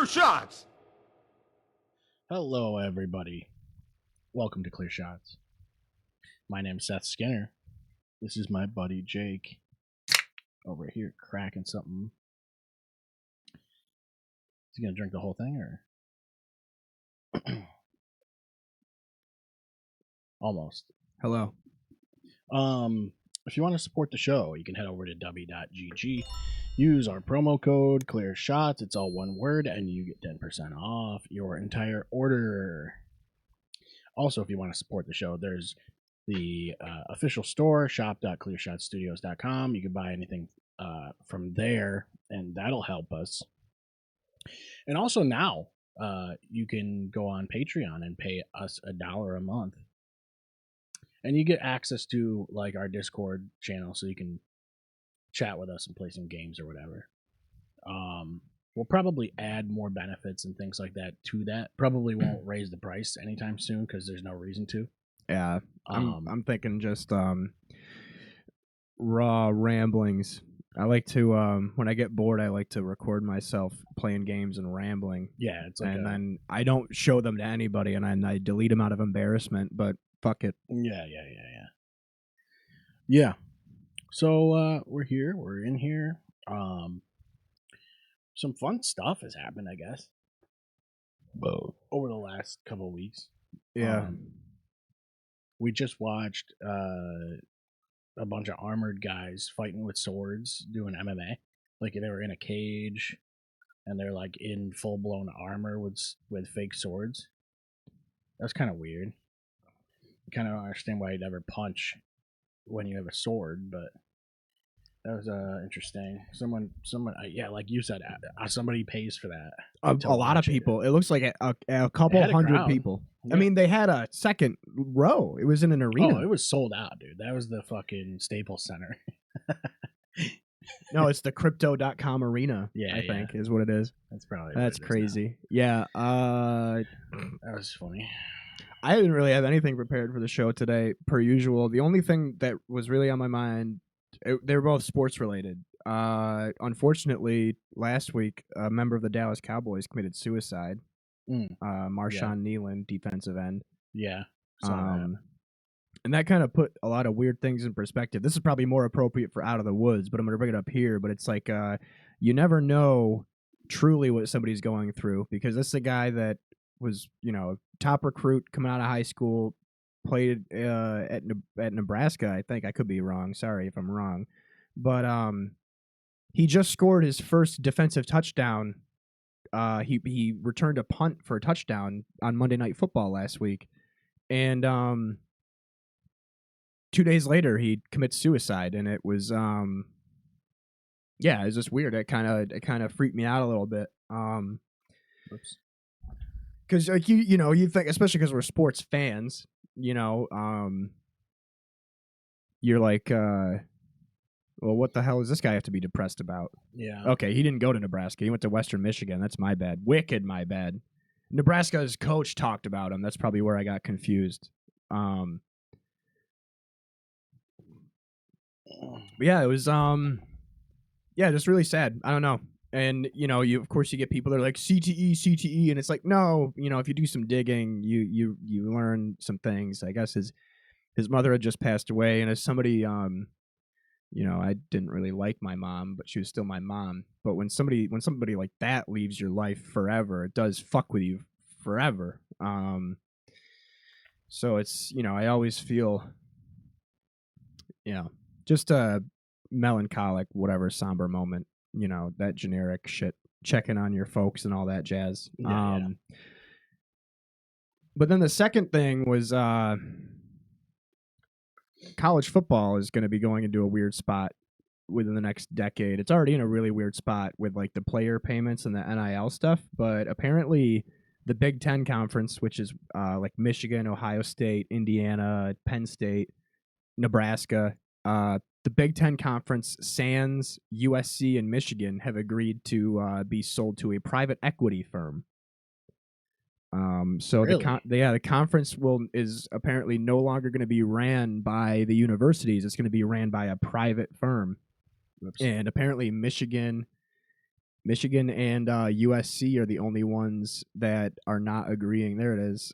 Clear Shots! Hello, everybody. Welcome to Clear Shots. My name's Seth Skinner. This is my buddy Jake over here cracking something. Is he gonna drink the whole thing, or almost? Hello. If you want to support the show, you can head over to w.gg. Use our promo code Clear Shots. It's all one word, and you get 10% off your entire order. Also, if you want to support the show, there's the official store, shop.clearshotstudios.com. You can buy anything from there, and that'll help us. And also now, you can go on Patreon and pay us $1 a month. And you get access to like our Discord channel, so you can chat with us and play some games or whatever. We'll probably add more benefits and things like that to that. Probably won't raise the price anytime soon because there's no reason to. Yeah, I'm thinking just raw ramblings. I like to when I get bored, I like to record myself playing games and rambling. Yeah, it's like and then I don't show them to anybody, and I delete them out of embarrassment. But fuck it. Yeah. So we're here. We're in here. Some fun stuff has happened, I guess, over the last couple of weeks. Yeah. We just watched a bunch of armored guys fighting with swords doing MMA. Like they were in a cage, and they're like in full blown armor with fake swords. That's kind of weird. I kind of don't understand why you'd ever punch when you have a sword, but that was interesting. Someone, yeah, like you said, somebody pays for that. A lot of people. It looks like a couple hundred people. Yeah. I mean, they had a second row. It was in an arena. Oh, it was sold out, dude. That was the fucking Staples Center. No, it's the crypto.com arena. Yeah, I think is what it is. That's crazy. Yeah. That was funny. I didn't really have anything prepared for the show today, per usual. The only thing that was really on my mind, they were both sports related. Unfortunately, last week, a member of the Dallas Cowboys committed suicide. Marshawn Nealon, defensive end. Yeah. And that kind of put a lot of weird things in perspective. This is probably more appropriate for Out of the Woods, but I'm going to bring it up here. But it's like you never know truly what somebody's going through, because this is a guy that was, top recruit coming out of high school, played at Nebraska, I think. I could be wrong. Sorry if I'm wrong. But he just scored his first defensive touchdown. He returned a punt for a touchdown on Monday Night Football last week. And 2 days later, he commits suicide. And it was, it was just weird. It kind of freaked me out a little bit. Because like you think, especially because we're sports fans, you're like, well, what the hell does this guy have to be depressed about? Yeah. Okay, he didn't go to Nebraska. He went to Western Michigan. That's my bad. Wicked my bad. Nebraska's coach talked about him. That's probably where I got confused. But yeah, it was just really sad. I don't know. And, you of course you get people that are like CTE, and it's like, no, if you do some digging, you learn some things. I guess his mother had just passed away, and as somebody, I didn't really like my mom, but she was still my mom. But when somebody like that leaves your life forever, it does fuck with you forever. So it's, I always feel, just a melancholic, whatever, somber moment. That generic shit, checking on your folks and all that jazz. Yeah. But then the second thing was college football is going to be going into a weird spot within the next decade. It's already in a really weird spot with like the player payments and the NIL stuff. But apparently the Big Ten Conference, which is like Michigan, Ohio State, Indiana, Penn State, Nebraska, the Big Ten Conference, sans USC and Michigan, have agreed to be sold to a private equity firm. So really? the conference is apparently no longer going to be ran by the universities. It's going to be ran by a private firm. Oops. And apparently Michigan Michigan and USC are the only ones that are not agreeing. There it is.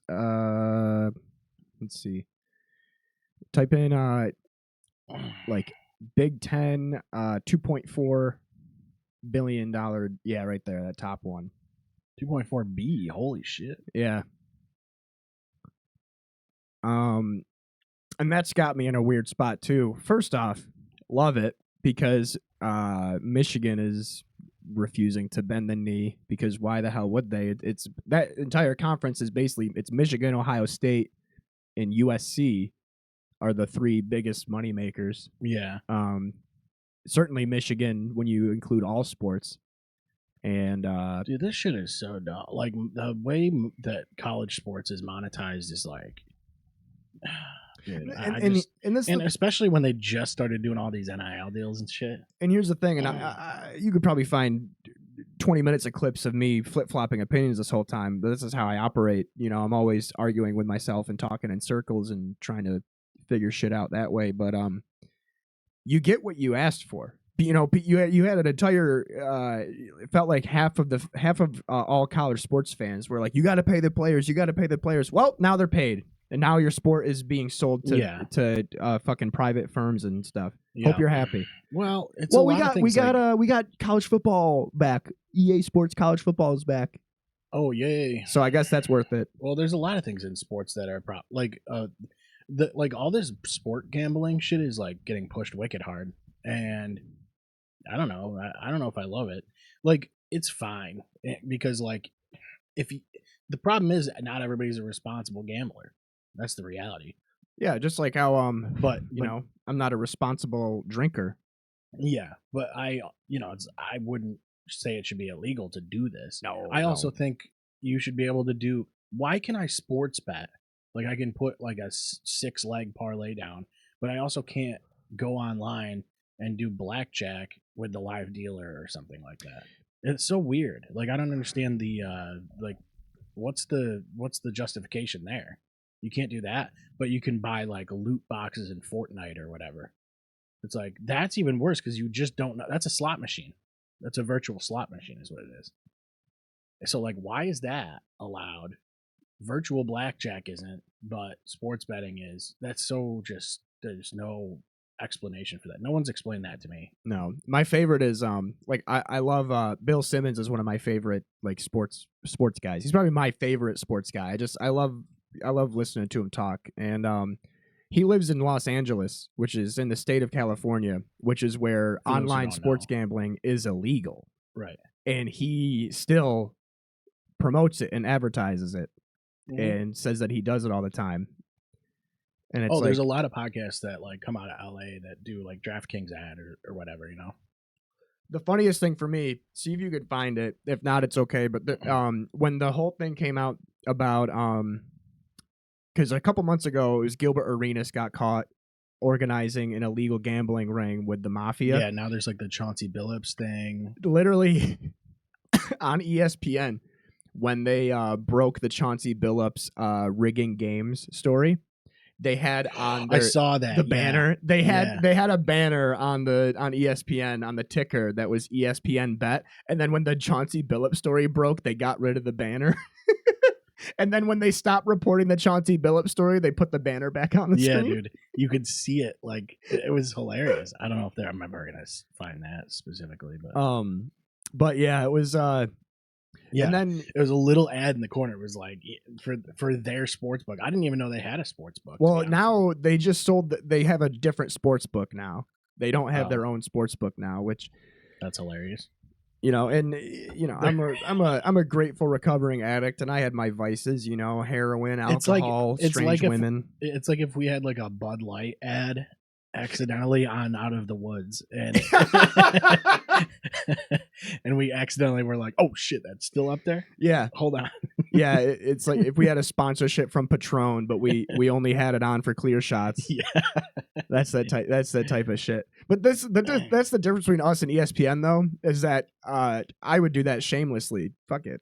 Let's see. Type in like Big Ten, $2.4 billion. Yeah, right there, that top one. 2.4 B. Holy shit. Yeah. And that's got me in a weird spot too. First off, love it because Michigan is refusing to bend the knee because why the hell would they? It's that entire conference is basically it's Michigan, Ohio State, and USC are the three biggest money makers. Yeah. Certainly Michigan when you include all sports. And dude, this shit is so dumb. Like the way that college sports is monetized is like, dude, and especially when they just started doing all these NIL deals and shit. And here's the thing, and you could probably find 20 minutes of clips of me flip-flopping opinions this whole time, but this is how I operate. You know, I'm always arguing with myself and talking in circles and trying to figure shit out that way. But you get what you asked for. You know, you had an entire. It felt like half of all college sports fans were like, "You got to pay the players. You got to pay the players." Well, now they're paid, and now your sport is being sold to fucking private firms and stuff. Yeah. Hope you're happy. Well, it's a lot of things we got college football back. EA Sports college football is back. Oh yay! So I guess that's worth it. Well, there's a lot of things in sports that are like all this sport gambling shit is like getting pushed wicked hard, and I don't know. I don't know if I love it. Like, it's fine because, like, the problem is not everybody's a responsible gambler. That's the reality. Yeah, just like how but you know, I'm not a responsible drinker. Yeah, but I wouldn't say it should be illegal to do this. No, I also think you should be able to do. Why can I sports bet? Like, I can put like a 6-leg parlay down, but I also can't go online and do blackjack with the live dealer or something like that. It's so weird. Like, I don't understand the like what's the justification there? You can't do that, but you can buy like loot boxes in Fortnite or whatever. It's like that's even worse because you just don't know. That's a slot machine. That's a virtual slot machine is what it is. So like, why is that allowed? Virtual blackjack isn't, but sports betting is. That's so just there's no explanation for that. No one's explained that to me. No, my favorite is like I love Bill Simmons is one of my favorite like sports guys. He's probably my favorite sports guy. I love listening to him talk, and he lives in Los Angeles, which is in the state of California, which is where online sports gambling is illegal. Right. And he still promotes it and advertises it and says that he does it all the time. And it's there's a lot of podcasts that like come out of LA that do like DraftKings ad or whatever, you know. The funniest thing for me, see if you could find it. If not, it's okay. But when the whole thing came out about because a couple months ago, it was Gilbert Arenas got caught organizing an illegal gambling ring with the mafia. Yeah, now there's like the Chauncey Billups thing. Literally on ESPN when they broke the Chauncey Billups rigging games story. They had on I saw that the banner. They had a banner on ESPN on the ticker that was ESPN Bet, and then when the Chauncey Billups story broke, they got rid of the banner. And then when they stopped reporting the Chauncey Billups story, they put the banner back on the screen. Yeah, dude, you could see it. Like it was hilarious. I don't know if I'm ever gonna find that specifically, but yeah, it was. Yeah, and then it was a little ad in the corner. It was like for their sports book. I didn't even know they had a sports book. Well, now they just sold. They have a different sports book now. They don't have their own sports book now, which that's hilarious. You know, and you know, I'm a grateful recovering addict, and I had my vices. You know, heroin, alcohol, strange women. It's like if we had like a Bud Light ad accidentally on Out of the Woods and and we accidentally were like, oh shit, that's still up there. Yeah, hold on. Yeah, it's like if we had a sponsorship from Patron, but we only had it on for clear shots. Yeah, that's that type of shit. But that's the difference between us and ESPN though, is that I would do that shamelessly. Fuck it.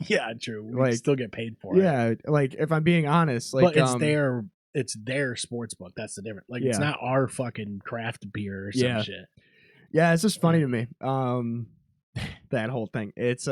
Yeah, true. We still get paid for it. Yeah, like if I'm being honest, like but it's their sports book. That's the difference. Like it's not our fucking craft beer or some shit. Yeah, it's just funny to me. that whole thing. It's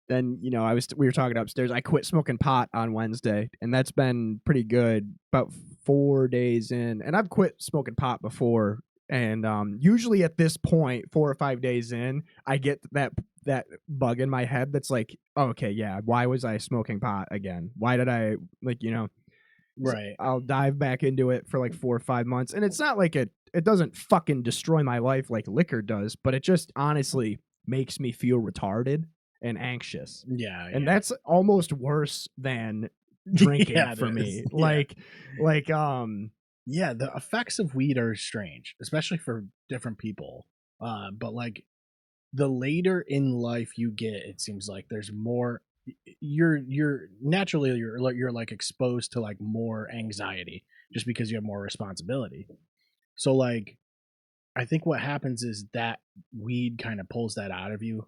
then we were talking upstairs. I quit smoking pot on Wednesday, and that's been pretty good. About 4 days in, and I've quit smoking pot before. And usually at this point, 4 or 5 days in, I get that bug in my head that's like, oh, okay, yeah, why was I smoking pot again? Why did I Right. I'll dive back into it for like 4 or 5 months, and it's not like it doesn't fucking destroy my life like liquor does, but it just honestly makes me feel retarded and anxious. Yeah. And that's almost worse than drinking Yeah, it for is. me. Yeah. Like Yeah, the effects of weed are strange, especially for different people. But like the later in life you get, it seems like there's more. You're naturally you're like exposed to like more anxiety just because you have more responsibility. So like I think what happens is that weed kind of pulls that out of you.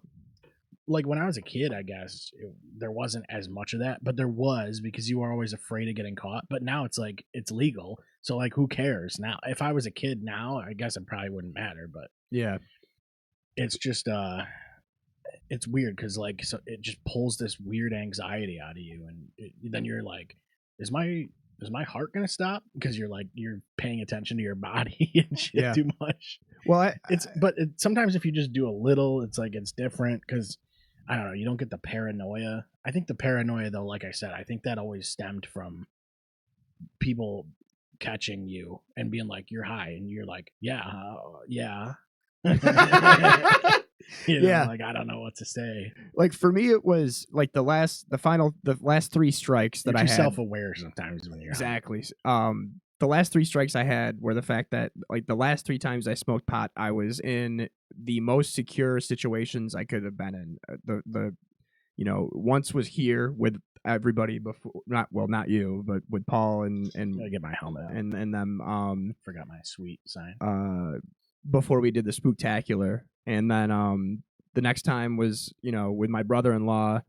Like when I was a kid, I guess there wasn't as much of that, but there was because you were always afraid of getting caught. But now it's like it's legal, so like who cares now? If I was a kid now, I guess it probably wouldn't matter. But yeah. it's just it's weird because like so it just pulls this weird anxiety out of you, and then you're like, is my heart gonna stop? Because you're like you're paying attention to your body and shit Yeah. too much. Well, Sometimes if you just do a little, it's like it's different because I don't know, you don't get the paranoia. I think the paranoia though, like I said, I think that always stemmed from people catching you and being like you're high and you're like yeah. Yeah. Like I don't know what to say. like for me it was like the last 3 strikes that You're I too had. self-aware sometimes when you're high. Exactly. The last 3 strikes I had were the fact that like the last 3 times I smoked pot, I was in the most secure situations I could have been in. Once was here with everybody before, not you, but with Paul and I get my helmet out. and them Forgot my sweet sign. before we did the spooktacular, and then the next time was with my brother-in-law.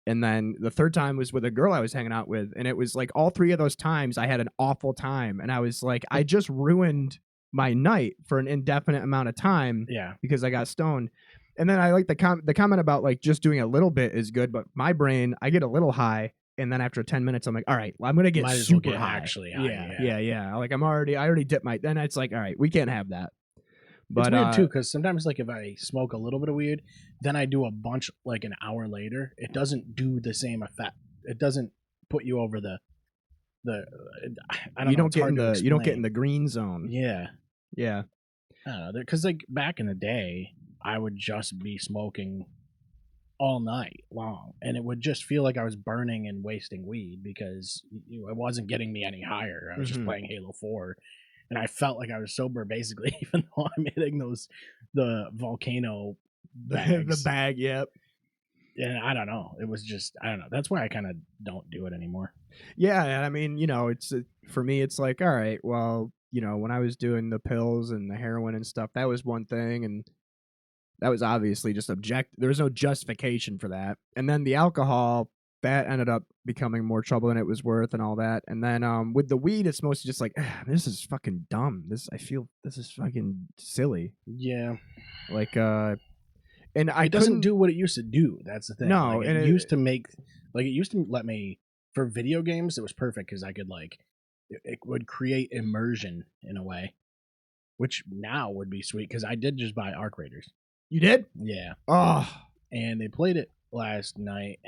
And then the third time was with a girl I was hanging out with. And it was like all 3 of those times I had an awful time. And I was like, I just ruined my night for an indefinite amount of time because I got stoned. And then I like the comment about like just doing a little bit is good. But my brain, I get a little high. And then after 10 minutes, I'm like, all right, well, I'm going to get super high. Actually high. Yeah. Like I already dipped my, then it's like, all right, we can't have that. But it's weird too because sometimes like if I smoke a little bit of weed, then I do a bunch like an hour later. It doesn't do the same effect. It doesn't put you over the. I don't know. You don't get in the green zone. Yeah. I don't know because like back in the day, I would just be smoking all night long, and it would just feel like I was burning and wasting weed because it wasn't getting me any higher. I was just playing Halo 4. And I felt like I was sober basically, even though I'm hitting the volcano bags. The bag, yep. And I don't know. It was just I don't know. That's why I kind of don't do it anymore. Yeah, and I mean, it's for me, it's like, all right, well, when I was doing the pills and the heroin and stuff, that was one thing, and that was obviously just there was no justification for that. And then the alcohol, that ended up becoming more trouble than it was worth and all that. And then with the weed, it's mostly just like, this is fucking dumb. I feel this is fucking silly. Yeah. Like, and it doesn't do what it used to do. That's the thing. No. Like, it used to let me, for video games, it was perfect because I could like, it would create immersion in a way, which now would be sweet because I did just buy Arc Raiders. You did? Yeah. Oh. And they played it last night.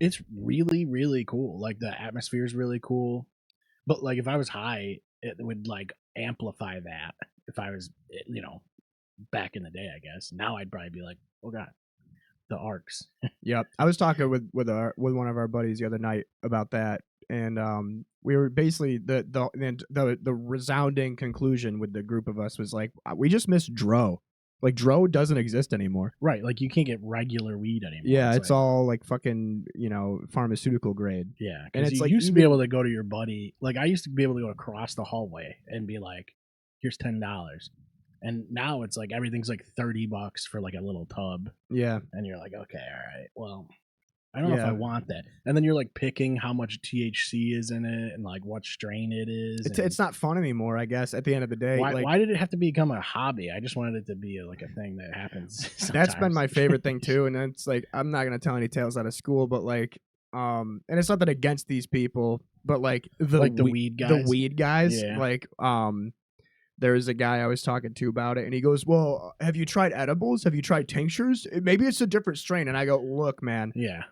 It's really, really cool. Like the atmosphere is really cool. But like if I was high, it would like amplify that. If I was, back in the day, I guess. Now I'd probably be like, oh god, the arcs. Yep. I was talking with one of our buddies the other night about that, and we were basically the resounding conclusion with the group of us was like, we just miss Dro. Like Dro doesn't exist anymore. Right, like you can't get regular weed anymore. Yeah, it's like, all like fucking, pharmaceutical grade. Yeah, and it's like used to be able to go to your buddy. Like I used to be able to go across the hallway and be like, "Here's $10," and now it's like everything's like $30 for like a little tub. Yeah, and you're like, okay, all right, well, I don't know if I want that. And then you're like picking how much THC is in it and like what strain it is. It's not fun anymore, I guess. At the end of the day, why did it have to become a hobby? I just wanted it to be like a thing that happens. Sometimes. That's been my favorite thing too. And it's like, I'm not gonna tell any tales out of school, but like, and it's nothing against these people, but like the weed guys, yeah. Like, there's a guy I was talking to about it, and he goes, well, have you tried edibles? Have you tried tinctures? Maybe it's a different strain. And I go, look, man. Yeah.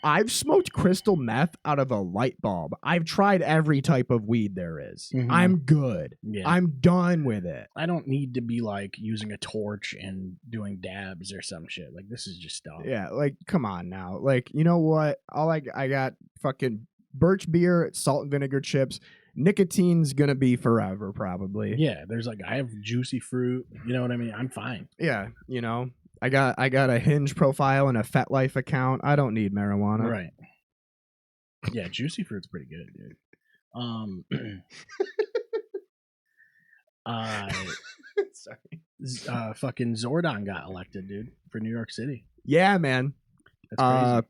I've smoked crystal meth out of a light bulb. I've tried every type of weed there is. Mm-hmm. I'm good. Yeah. I'm done with it. I don't need to be like using a torch and doing dabs or some shit. Like, this is just dumb. Yeah, like, come on now. Like, you know what? I got fucking birch beer, salt and vinegar chips. Nicotine's gonna be forever, probably. Yeah, there's like, I have juicy fruit. You know what I mean? I'm fine. Yeah, you know, I got a Hinge profile and a FetLife account. I don't need marijuana. Right. Yeah, juicy fruit's pretty good, dude. Sorry. Fucking Zordon got elected, dude, for New York City. Yeah, man. That's crazy.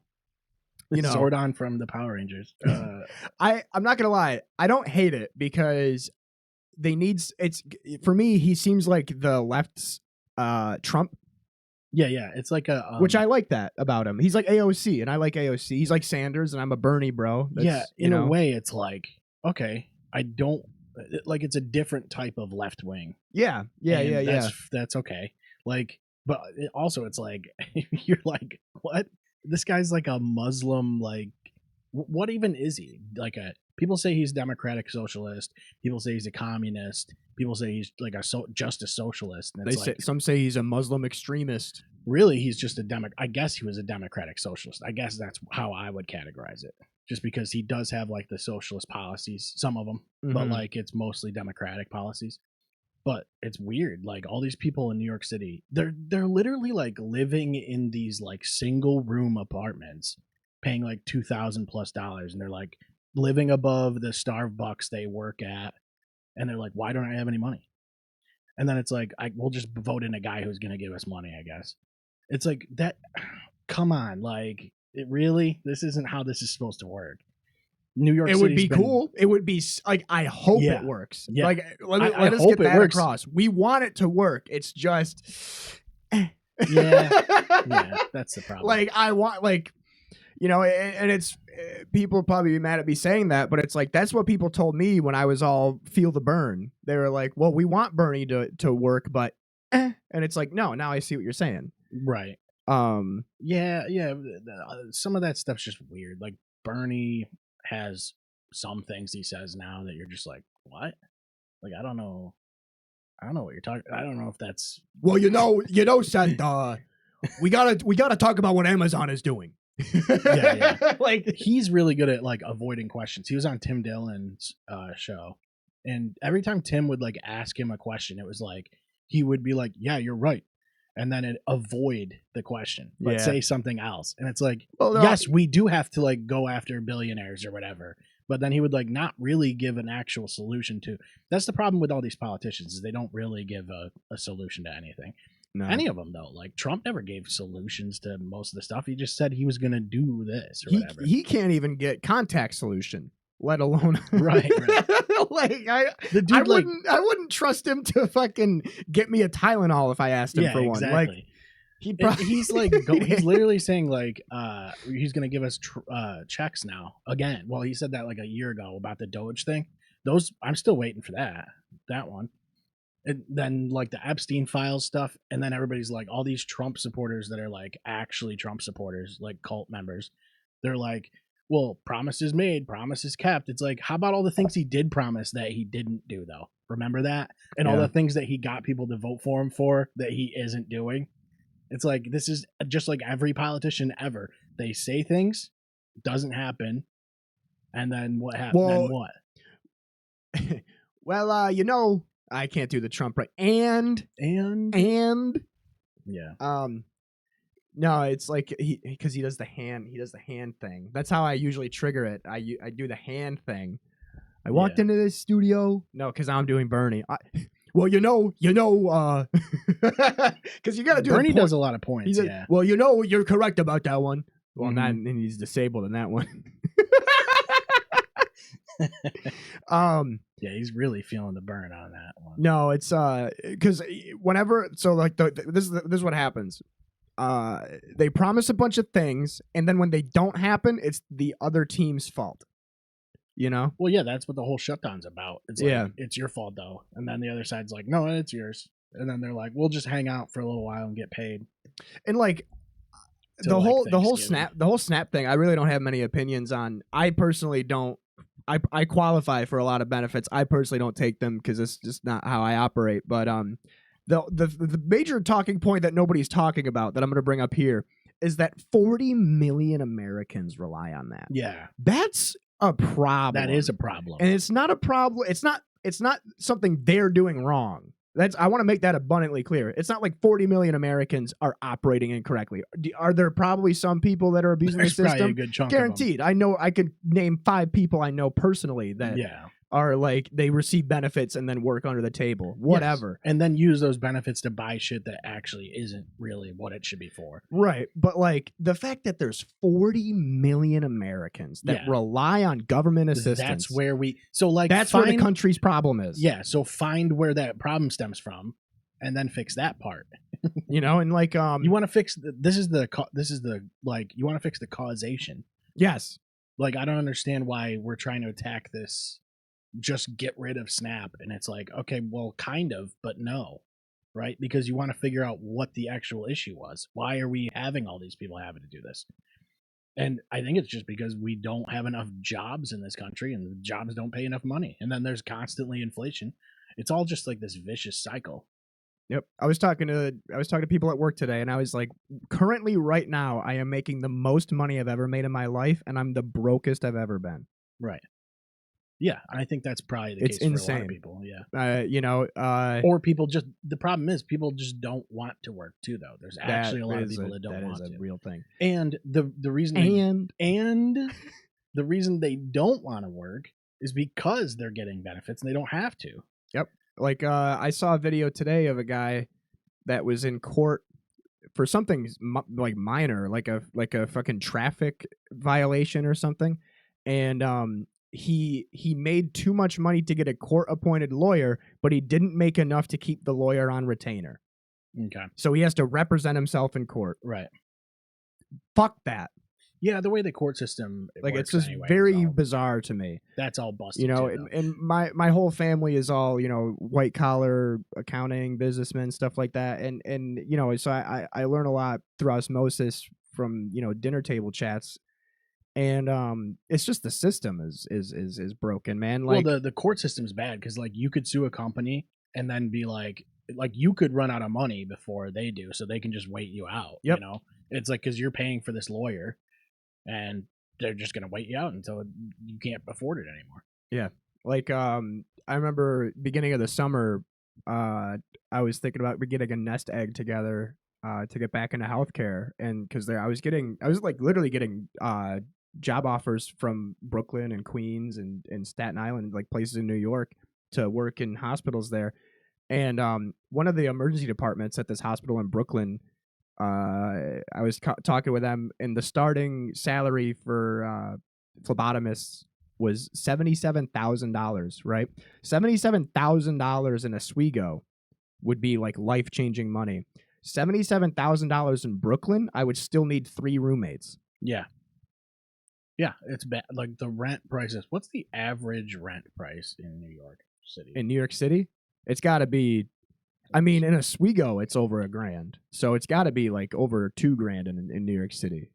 You know, Zordon from the Power Rangers. I'm not gonna lie, I don't hate it because it's for me. He seems like the left's Trump. Yeah, it's like a which I like that about him. He's like AOC, and I like AOC. He's like Sanders, and I'm a Bernie bro. In a way, it's like, okay, I don't like. It's a different type of left wing. Yeah. That's okay. Like, but also, it's like you're like, what? This guy's like a Muslim, like, what even is he? Like people say he's democratic socialist. People say he's a communist. People say he's like just a socialist. And some say he's a Muslim extremist. Really, he's just I guess he was a democratic socialist. I guess that's how I would categorize it. Just because he does have like the socialist policies, some of them, but like it's mostly democratic policies. But it's weird, like all these people in New York City, they're literally like living in these like single room apartments, paying like $2,000+ and they're like living above the Starbucks they work at, and they're like, why don't I have any money? And then it's like, we'll just vote in a guy who's gonna give us money, I guess. It's like that. Come on, like this isn't how this is supposed to work. New York City. It would be cool. It would be like, I hope it works. Yeah. Like, let us get that across. We want it to work. It's just, yeah, that's the problem. Like, I want, like, you know, and it's people probably be mad at me saying that, but it's like that's what people told me when I was all feel the burn. They were like, "Well, we want Bernie to work, but," and it's like, no. Now I see what you're saying. Right. Yeah. Some of that stuff's just weird. Like Bernie has some things he says now that you're just like, what? Like, I don't know what you're talking. I don't know if that's. Well, you know, Seth, we gotta talk about what Amazon is doing. Yeah. Like, he's really good at like avoiding questions. He was on Tim Dillon's show, and every time Tim would like ask him a question, it was like he would be like, "Yeah, you're right," and then it avoid the question, but say something else. And it's like, yes, we do have to like go after billionaires or whatever. But then he would like not really give an actual solution to. That's the problem with all these politicians, is they don't really give a solution to anything. No. Any of them though, like Trump never gave solutions to most of the stuff. He just said he was going to do this or whatever. He can't even get contact solution, let alone right. Like I wouldn't trust him to fucking get me a Tylenol if I asked him for one. Like he's like he's literally saying like he's going to give us checks now again. Well, he said that like a year ago about the Doge thing. Those I'm still waiting for that one. And then like the Epstein files stuff, and then everybody's like, all these Trump supporters that are like actually Trump supporters, like cult members, they're like, well, promises made, promises kept. It's like, how about all the things he did promise that he didn't do though? Remember that? And all the things that he got people to vote for him for that he isn't doing. It's like, this is just like every politician ever. They say things, doesn't happen, and then what happens? Then what? Well, you know, I can't do the Trump right. And yeah. No, it's like because he does the hand thing. That's how I usually trigger it. I do the hand thing. I walked into this studio. No, because I'm doing Bernie. Well, you know, because you got to do. Bernie does a lot of points. Well, you know, you're correct about that one. Well, not and he's disabled in that one. Yeah, he's really feeling the burn on that one. No, it's because whenever like this is what happens. They promise a bunch of things, and then when they don't happen, it's the other team's fault. You know? Well, yeah, that's what the whole shutdown's about. It's like, it's your fault though, and then the other side's like, no, it's yours, and then they're like, we'll just hang out for a little while and get paid. And like the whole snap thing, I really don't have many opinions on. I personally don't. I qualify for a lot of benefits. I personally don't take them because it's just not how I operate. But the major talking point that nobody's talking about that I'm going to bring up here is that 40 million Americans rely on that. Yeah, that's a problem. That is a problem, and it's not a problem. It's not something they're doing wrong. I want to make that abundantly clear. It's not like 40 million Americans are operating incorrectly. Are there probably some people that are abusing the system? A good chunk Guaranteed. I know I could name 5 people I know personally that are like they receive benefits and then work under the table, whatever. Yes. And then use those benefits to buy shit that actually isn't really what it should be for. Right. But like the fact that there's 40 million Americans that rely on government assistance. That's where where the country's problem is. Yeah. So find where that problem stems from and then fix that part. You know, and like you want to fix you want to fix the causation. Yes. Like I don't understand why we're trying to attack this. Just get rid of SNAP, and it's like, okay, well, kind of, but no, right? Because you want to figure out what the actual issue was. Why are we having all these people having to do this? And I think it's just because we don't have enough jobs in this country, and the jobs don't pay enough money, and then there's constantly inflation. It's all just like this vicious cycle. Yep. I was talking to people at work today, and I was like, currently right now I am making the most money I've ever made in my life, and I'm the brokest I've ever been. Right. Yeah, I think that's probably the case for a lot of people. Yeah, you know, or people just the problem is people just don't want to work too. Though there's actually a lot of people that don't want to. That is a real thing. And the reason the reason they don't want to work is because they're getting benefits and they don't have to. Yep. Like I saw a video today of a guy that was in court for something like minor, like a fucking traffic violation or something, and he made too much money to get a court-appointed lawyer, but he didn't make enough to keep the lawyer on retainer. Okay. So he has to represent himself in court. Right. Fuck that. Yeah, the way the court system like works it's just anyway, very bizarre to me. That's all busted. You know, too, and my whole family is all, you know, white collar accounting, businessmen, stuff like that. And you know, so I learn a lot through osmosis from, you know, dinner table chats. And it's just the system is broken, man. Like, well, the court system's bad because like you could sue a company and then be like you could run out of money before they do, so they can just wait you out. Yep. You know, it's like because you're paying for this lawyer, and they're just gonna wait you out until you can't afford it anymore. Yeah, like I remember beginning of the summer, I was thinking about getting a nest egg together to get back into healthcare, and because I was like literally getting job offers from Brooklyn and Queens and Staten Island, like places in New York, to work in hospitals there. And one of the emergency departments at this hospital in Brooklyn, I was talking with them, and the starting salary for phlebotomists was $77,000, right? $77,000 in Oswego would be like life-changing money. $77,000 in Brooklyn, I would still need 3 roommates. Yeah. Yeah, it's bad. Like the rent prices. What's the average rent price in New York City? In New York City, it's got to be. I mean, in Oswego, it's over $1,000, so it's got to be like over $2,000 in New York City.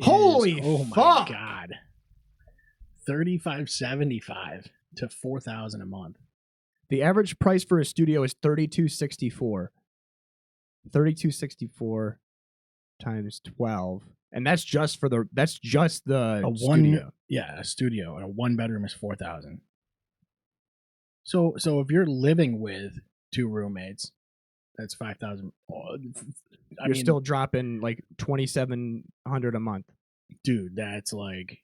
Holy fuck! My God, $3,575 to $4,000 a month. The average price for a studio is $3,264. $3,264 times 12, and that's just the studio. A studio and a 1-bedroom is $4,000. So if you're living with 2 roommates, that's $5,000. You're still dropping like $2,700 a month, dude. That's like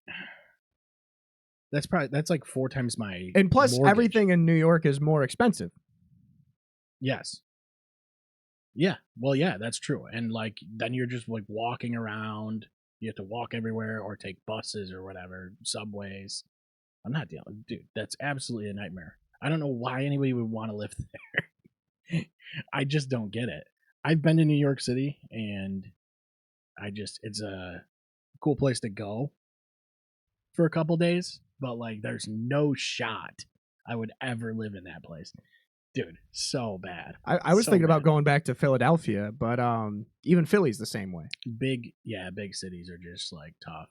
4 times my. And plus, mortgage. everything in New York is more expensive. Yes. Yeah, well, yeah, that's true. And like then you're just like walking around. You have to walk everywhere or take buses or whatever, subways. I'm not dealing, dude. That's absolutely a nightmare. I don't know why anybody would want to live there. I just don't get it. I've been to New York City, and it's a cool place to go for a couple days, but like there's no shot I would ever live in that place. Dude, so bad. I was So thinking about bad. going back to Philadelphia, but even Philly's the same way. Big cities are just like tough.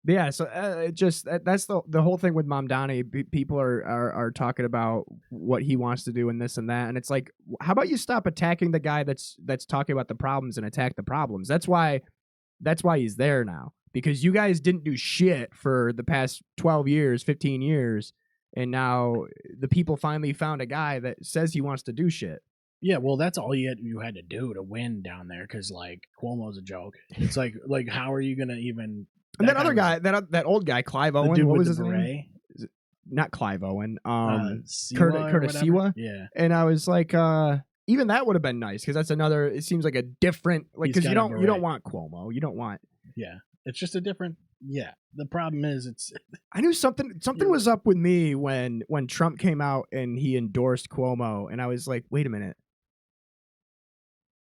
But yeah, so it just that's the whole thing with Mamdani. People are talking about what he wants to do and this and that, and it's like, how about you stop attacking the guy that's talking about the problems and attack the problems? That's why he's there now, because you guys didn't do shit for the past 12 years, 15 years, and now the people finally found a guy that says he wants to do shit. Yeah, well, that's all you had to do to win down there, because like Cuomo's a joke. It's like how are you gonna even? And that other guy, that old guy, Clive Owen, dude what with was the his beret? name? Not Clive Owen. Curtis Siwa. Yeah, And I was like, even that would have been nice, because that's another. It seems like a different, like, He's because you got a don't beret. want Cuomo, you don't want. Yeah, it's just a different. Yeah, the problem is I knew something was up with me when Trump came out and he endorsed Cuomo, and I was like, wait a minute.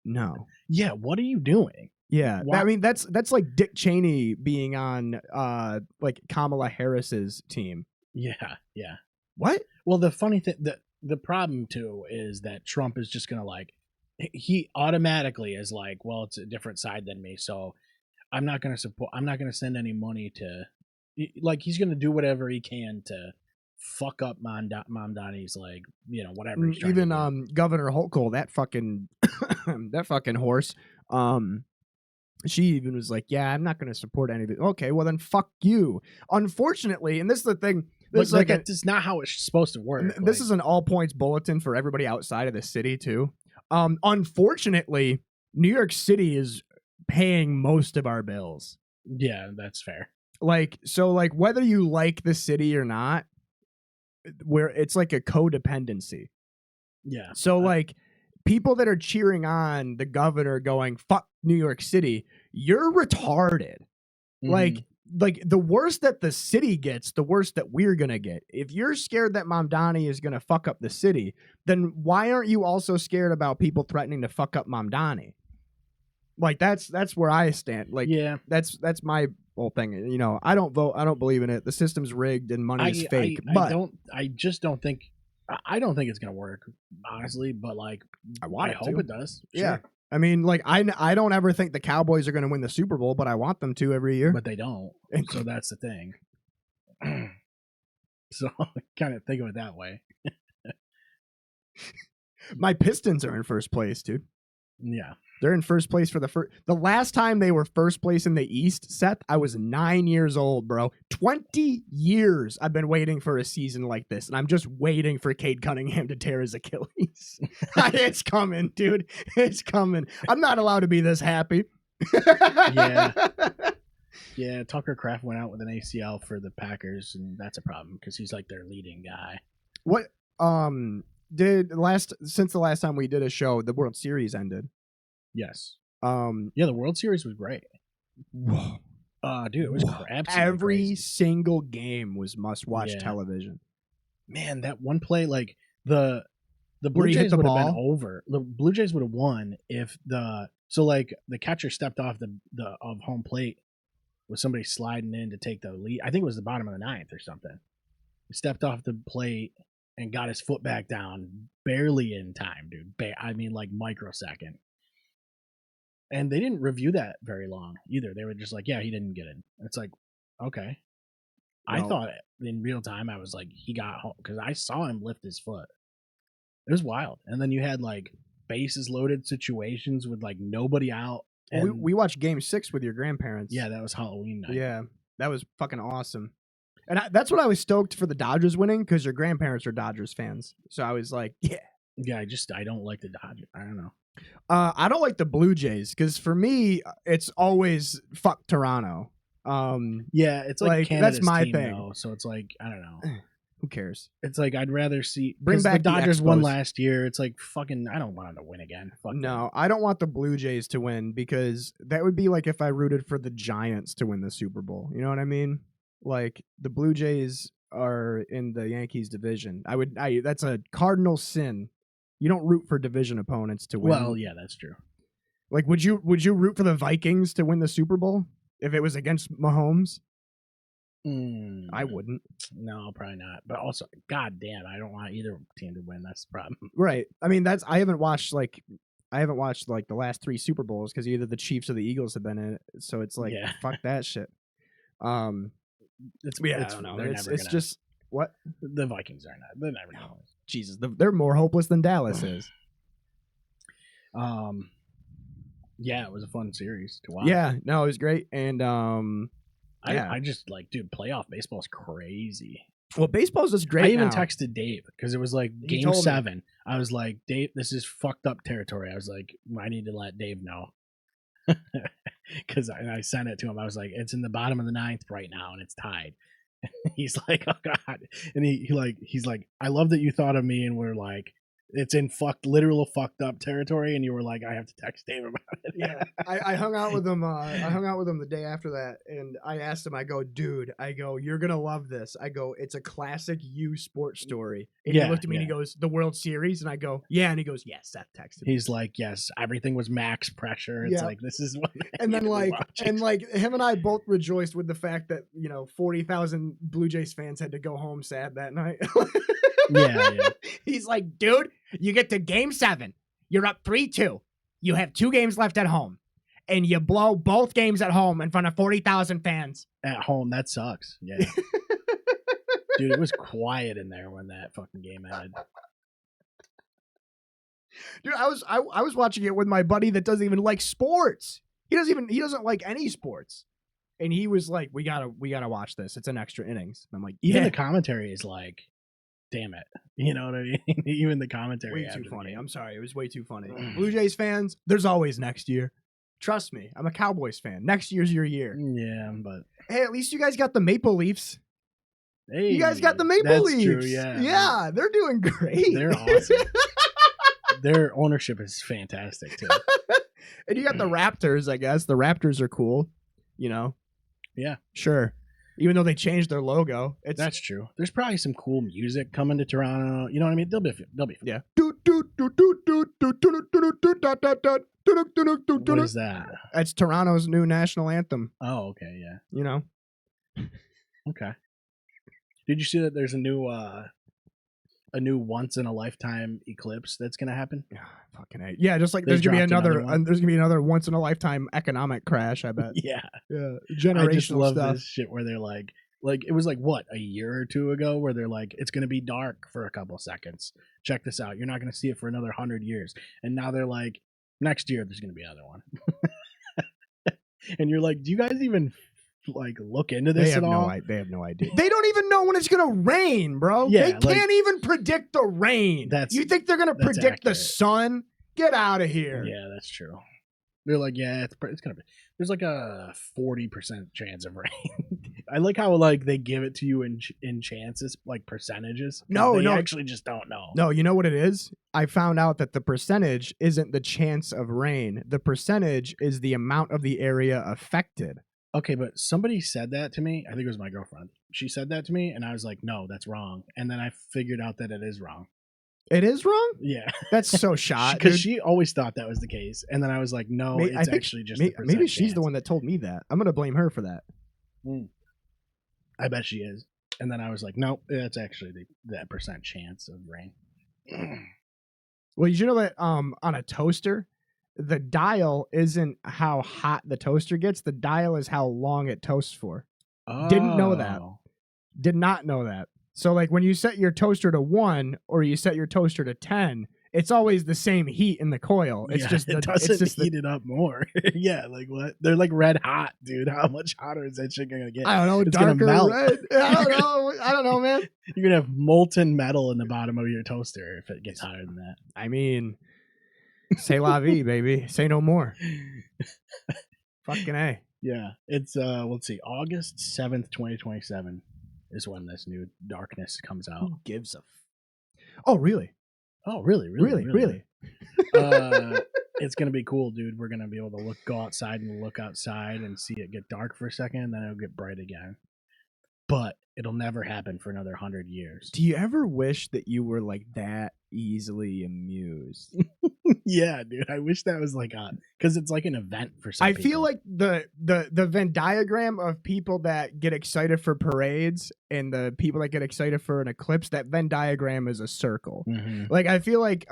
No. Yeah, what are you doing? Yeah, Why- I mean that's like Dick Cheney being on like Kamala Harris's team. Yeah, yeah. What? Well, the funny thing, the problem too is that Trump is just gonna like, he automatically is like, well, it's a different side than me, so I'm not gonna support. I'm not gonna send any money to, like, he's gonna do whatever he can to fuck up Mamdani's, like, whatever he's trying Even to do. Governor Hochul, that fucking that fucking horse. She even was like, yeah, I'm not going to support anything. Okay, well then fuck you. Unfortunately, and this is the thing, this is like that's not how it's supposed to work. This is an all points bulletin for everybody outside of the city too. Unfortunately, New York City is paying most of our bills. Yeah, that's fair. Like, so like whether you like the city or not, where it's like a codependency. Yeah. So like people that are cheering on the governor going, fuck New York City, you're retarded. Mhm. Like the worse that the city gets, the worse that we're gonna get. If you're scared that Mamdani is gonna fuck up the city, then why aren't you also scared about people threatening to fuck up Mamdani? Like that's where I stand. Like, yeah, that's my whole thing. I don't vote. I don't believe in it. The system's rigged and money is fake. But I just don't think. I don't think it's gonna work, honestly. But like, I hope it does. Sure. Yeah. I mean, like, I don't ever think the Cowboys are going to win the Super Bowl, but I want them to every year. But they don't. So that's the thing. So kind of think of it that way. My Pistons are in first place, dude. Yeah. They're in first place for the last time they were first place in the East, Seth, I was 9 years old, bro. 20 years I've been waiting for a season like this, and I'm just waiting for Cade Cunningham to tear his Achilles. It's coming, dude. It's coming. I'm not allowed to be this happy. Yeah. Yeah, Tucker Kraft went out with an ACL for the Packers, and that's a problem because he's like their leading guy. What since the last time we did a show, the World Series ended. Yes. Yeah, the World Series was great. Whoa. Dude, it was absolutely every crazy. single game was must-watch television. Man, that one play, like the Blue Jays would have been over. The Blue Jays would have won if the catcher stepped off the home plate with somebody sliding in to take the lead. I think it was the bottom of the ninth or something. He stepped off the plate and got his foot back down barely in time, dude. I mean, like microsecond. And they didn't review that very long either. They were just like, yeah, he didn't get in. It's like, okay. I thought in real time, I was like, he got home because I saw him lift his foot. It was wild. And then you had like bases loaded situations with like nobody out. And we watched Game 6 with your grandparents. Yeah, that was Halloween night. Yeah, that was fucking awesome. And that's what I was stoked for the Dodgers winning, because your grandparents are Dodgers fans. So I was like, yeah. Yeah, I don't like the Dodgers. I don't know. I don't like the Blue Jays because for me, it's always fuck Toronto. Yeah, it's like Canada's that's my team, thing. though, so it's like, I don't know. Who cares? It's like I'd rather see Bring 'cause back the the Dodgers won Expos. last year. It's like fucking I don't want them to win again. Fuck them. No, I don't want the Blue Jays to win because that would be like if I rooted for the Giants to win the Super Bowl. You know what I mean? Like the Blue Jays are in the Yankees division. That's a cardinal sin. You don't root for division opponents to win. Well, yeah, that's true. Like would you root for the Vikings to win the Super Bowl if it was against Mahomes? I wouldn't. No, probably not. But also, goddamn, I don't want either team to win. That's the problem. Right. I mean, I haven't watched like the last 3 Super Bowls because either the Chiefs or the Eagles have been in it. So it's like fuck that shit. I don't know. It's just what the Vikings are not. They're never gonna win. Jesus, they're more hopeless than Dallas is. Yeah, it was a fun series to watch. Yeah, no, it was great, and I just like, dude, playoff baseball is crazy. Well, baseball's just great. I even now. texted Dave because it was like He game told me. 7. I was like, Dave, this is fucked up territory. I was like, I need to let Dave know. Because I sent it to him. I was like, it's in the bottom of the 9th right now, and it's tied. He's like, oh god, and he's like, I love that you thought of me, and we're like, it's in literal fucked up territory, and you were like, I have to text Dave about it. Yeah, I hung out with him. I hung out with him the day after that, and I asked him. I go, dude. I go, you're gonna love this. I go, it's a classic sports story. And he looked at me and he goes, the World Series, and I go, yeah, and he goes, yes, Seth texted me. He's like, yes, everything was max pressure. It's like this is what. And then like him and I both rejoiced with the fact that 40,000 Blue Jays fans had to go home sad that night. Yeah. He's like, dude, you get to game 7. You're up 3-2. You have 2 games left at home. And you blow both games at home in front of 40,000 fans. At home, that sucks. Yeah. Dude, it was quiet in there when that fucking game ended. Dude, I was watching it with my buddy that doesn't even like sports. He doesn't like any sports. And he was like, we gotta watch this. It's an extra innings. And I'm like, even the commentary is like, damn it. You know what I mean? Even the commentary. Way too funny. I'm sorry. It was way too funny. Blue Jays fans, there's always next year. Trust me. I'm a Cowboys fan. Next year's your year. Yeah, but hey, at least you guys got the Maple Leafs. Hey, you guys got the Maple Leafs. True, yeah. Yeah, they're doing great. They're awesome. Their ownership is fantastic too. And you got the Raptors, I guess. The Raptors are cool. Yeah. Sure. Even though they changed their logo. That's true. There's probably some cool music coming to Toronto. You know what I mean? They'll be fun. Yeah. What is that? That's Toronto's new national anthem. Oh, okay, yeah. Okay. Did you see that there's a new once in a lifetime eclipse that's gonna happen? Fucking A. Yeah, just like there's gonna be another once in a lifetime economic crash, I bet. Yeah. Generational I just love stuff. this shit where they're like it was like what, a year or 2 ago, where they're like, it's gonna be dark for a couple seconds. Check this out. You're not gonna see it for another 100 years. And now they're like, next year there's gonna be another one. And you're like, do you guys even look into this at all? They have no idea. They don't even know when it's gonna rain, bro. Yeah, they can't even predict the rain. You think they're gonna predict the sun? Get out of here. Yeah, that's true. They're like, yeah, it's gonna be. There's like a 40% chance of rain. I like how they give it to you in chances, like percentages. No, actually just don't know. No, you know what it is? I found out that the percentage isn't the chance of rain. The percentage is the amount of the area affected. Okay, but somebody said that to me. I think it was my girlfriend. She said that to me, and I was like, no, that's wrong. And then I figured out that it is wrong. It is wrong? Yeah. That's so shot. Because she always thought that was the case. And then I was like, no, it's actually just maybe she's the one that told me that. I'm going to blame her for that. I bet she is. And then I was like, nope, that's actually that percent chance of rain. Well, you know that on a toaster, the dial isn't how hot the toaster gets. The dial is how long it toasts for. Oh. Didn't know that. Did not know that. So when you set your toaster to 1 or you set your toaster to 10, it's always the same heat in the coil. It's just it doesn't heat it up more. Yeah, like what? They're like red hot, dude. How much hotter is that shit gonna get? I don't know. It's darker gonna melt. red. I don't know, man. You're gonna have molten metal in the bottom of your toaster if it gets hotter than that. I mean, say la vie, baby. Say no more. Fucking A. Yeah, it's let's see, August 7th, 2027. is when this new Darkness comes out. Who gives a? Oh, really? Oh, really? Really? It's gonna be cool, dude. We're gonna be able to go outside and see it get dark for a second, and then it'll get bright again. But it'll never happen for another 100 years. Do you ever wish that you were like that easily amused? Yeah, dude. I wish that was like because it's like an event for some people. I feel like the Venn diagram of people that get excited for parades and the people that get excited for an eclipse, that Venn diagram is a circle. Mm-hmm. Like, I feel like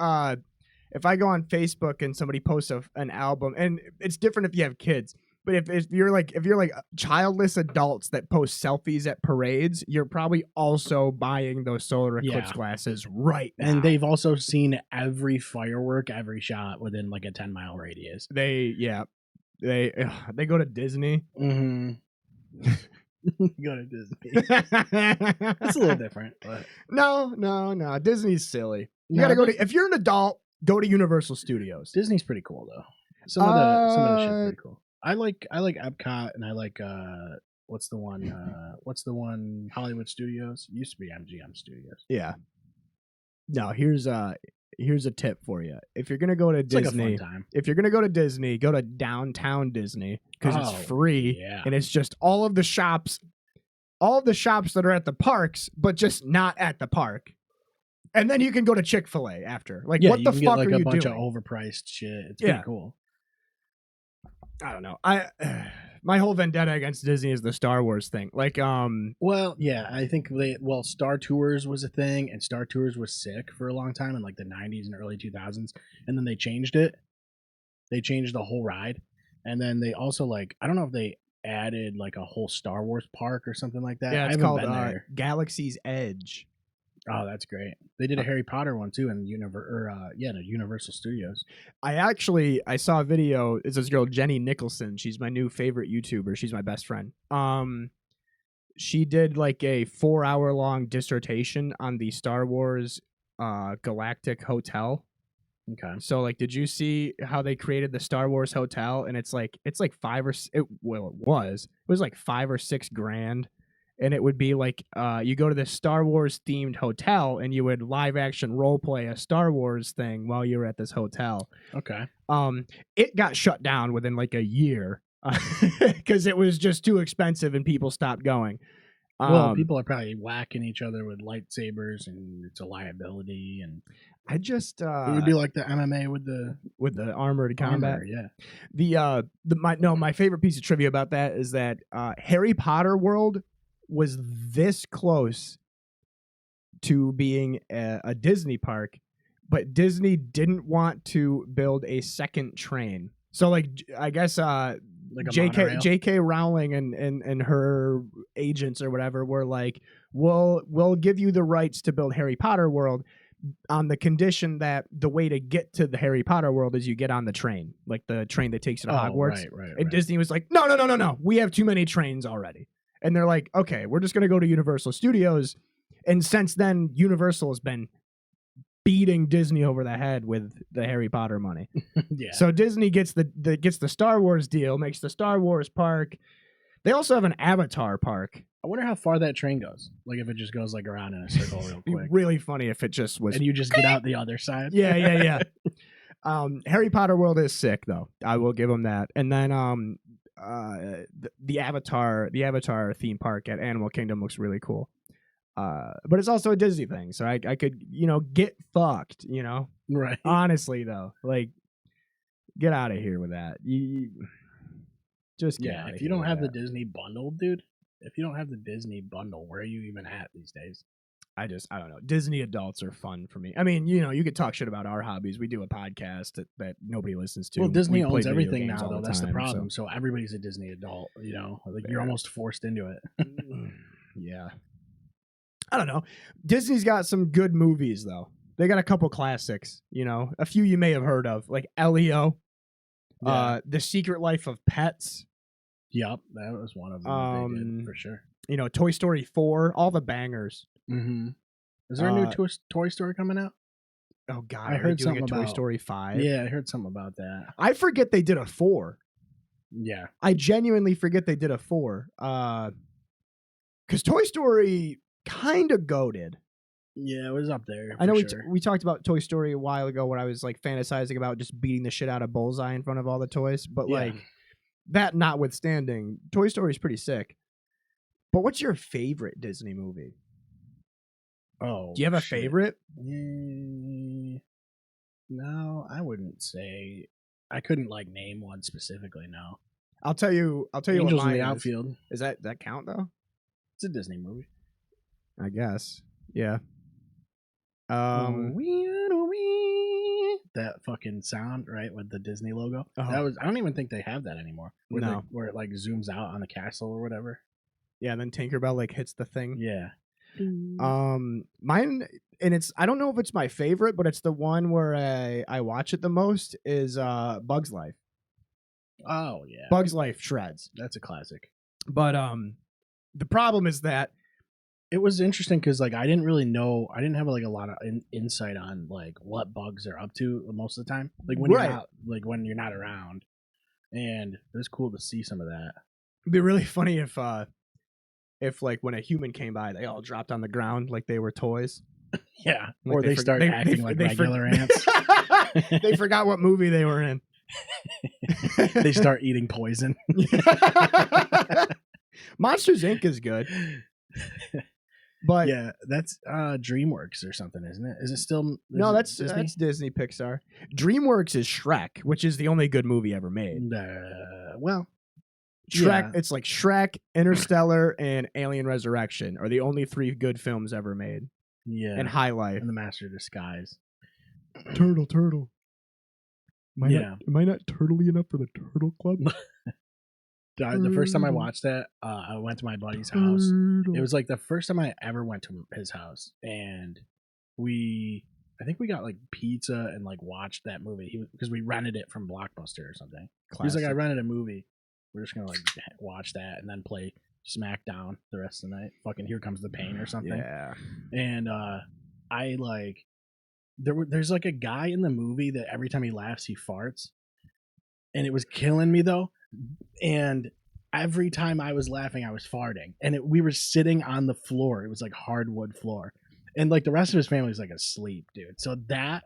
if I go on Facebook and somebody posts an album, and it's different if you have kids, but if you're like childless adults that post selfies at parades, you're probably also buying those solar eclipse glasses right now. And they've also seen every firework, every shot within like a 10-mile radius. They go to Disney. Mm-hmm. Go to Disney. It's a little different, but no. Disney's silly. You gotta go to, if you're an adult, go to Universal Studios. Disney's pretty cool though. Some of the shit's pretty cool. I like Epcot, and I like what's the one Hollywood Studios? It used to be MGM Studios. Yeah. No, here's a tip for you. If you're gonna go to Disney, like a fun time. If you're gonna go to Disney, go to downtown Disney because it's free, and it's just all of the shops that are at the parks, but just not at the park. And then you can go to Chick-fil-A after. Like, what the fuck are you doing? A bunch of overpriced shit. It's pretty cool. I don't know. My whole vendetta against Disney is the Star Wars thing. Like, well, yeah, I think Star Tours was a thing, and Star Tours was sick for a long time in like the 90s and early 2000s, and then they changed it. They changed the whole ride, and then they also I don't know if they added like a whole Star Wars park or something like that. Yeah, it's called Galaxy's Edge. Oh, that's great. They did a Harry Potter one too in Universal Studios. I saw a video. It's this girl, Jenny Nicholson. She's my new favorite YouTuber. She's my best friend. She did like a 4-hour-long dissertation on the Star Wars Galactic Hotel. Okay. So like, did you see how they created the Star Wars Hotel? And it's like it was like $5 or $6 grand. And it would be like you go to this Star Wars themed hotel and you would live action role play a Star Wars thing while you were at this hotel. Okay. It got shut down within like a year because it was just too expensive and people stopped going. Well, people are probably whacking each other with lightsabers, and it's a liability. And I just it would be like the MMA with the armored combat. Yeah. My favorite piece of trivia about that is that Harry Potter World was this close to being a Disney park, but Disney didn't want to build a second train. So like, I guess like J.K. Rowling and her agents or whatever were like, we'll give you the rights to build Harry Potter World on the condition that the way to get to the Harry Potter World is you get on the train, like the train that takes you to Hogwarts. Right. Disney was like, no, we have too many trains already. And they're like, okay, we're just going to go to Universal Studios. And since then, Universal has been beating Disney over the head with the Harry Potter money. Yeah. So Disney gets the Star Wars deal, makes the Star Wars park. They also have an Avatar park. I wonder how far that train goes. Like if it just goes like around in a circle real quick. It'd be really funny if it just was. And you just get out the other side. Yeah. Harry Potter World is sick though. I will give them that. And then the Avatar theme park at Animal Kingdom looks really cool. But it's also a Disney thing, so I could, get fucked, Right. Honestly though, like, get out of here with that. You just get out if you don't have the Disney bundle, dude. If you don't have the Disney bundle, where are you even at these days? I don't know. Disney adults are fun for me. I mean, you could talk shit about our hobbies. We do a podcast that nobody listens to. Well, Disney owns everything now, though. That's the problem. So everybody's a Disney adult, like you're almost forced into it. Yeah. I don't know. Disney's got some good movies, though. They got a couple classics, a few you may have heard of, like Elio, The Secret Life of Pets. Yep, that was one of them they did, for sure. Toy Story 4, all the bangers. Mm-hmm. Is there a new Toy Story coming out? Oh God, I heard something about Toy Story 5. Yeah, I heard something about that. I forget they did a 4. Yeah, I genuinely forget they did a 4. Because Toy Story kind of goated. Yeah, it was up there. I know for we talked about Toy Story a while ago when I was like fantasizing about just beating the shit out of Bullseye in front of all the toys. But Yeah. like that notwithstanding, Toy Story is pretty sick. But what's your favorite Disney movie? Oh, Do you have a shit. favorite? No, I wouldn't say. I couldn't like name one specifically. No. I'll tell you what Angels in mine the is. Outfield. Is that count though? It's a Disney movie. I guess. Yeah. That fucking sound, right, with the Disney logo. Oh. That was. I don't even think they have that anymore. No. Where it like zooms out on the castle or whatever. Yeah, and then Tinkerbell like hits the thing. Yeah. Mine, and it's, I don't know if it's my favorite, but it's the one where I watch it the most is Bug's Life. Oh yeah. Bug's Life shreds. That's a classic. But the problem is that it was interesting because like I didn't really know. I didn't have like a lot of insight on like what bugs are up to most of the time. Like when Right. you're not when you're not around, and it was cool to see some of that. it'd be really funny if like when a human came by, they all dropped on the ground like they were toys. Yeah, Like or they start acting like regular ants. They forgot what movie they were in. They start eating poison. Monsters Inc. is good. But yeah, that's DreamWorks or something, isn't it? Is it still? no, that's Disney? that's Disney Pixar. DreamWorks is Shrek, which is the only good movie ever made. Well, Shrek, yeah. it's like Shrek, Interstellar, and Alien Resurrection are the only 3 good films ever made. Yeah, And High Life. and The Master of Disguise. Turtle. Am I not turtly enough for the Turtle Club? The first time I watched that, I went to my buddy's house. It was like the first time I ever went to his house, and I think we got like pizza and like watched that movie because we rented it from Blockbuster or something. He was like, I rented a movie. We're just gonna like watch that and then play SmackDown the rest of the night. Fucking Here Comes the Pain or something. Yeah. And I like there's like a guy in the movie that every time he laughs he farts, and it was killing me though. And every time I was laughing, I was farting, and we were sitting on the floor. It was like hardwood floor, and like the rest of his family was like asleep, dude. So that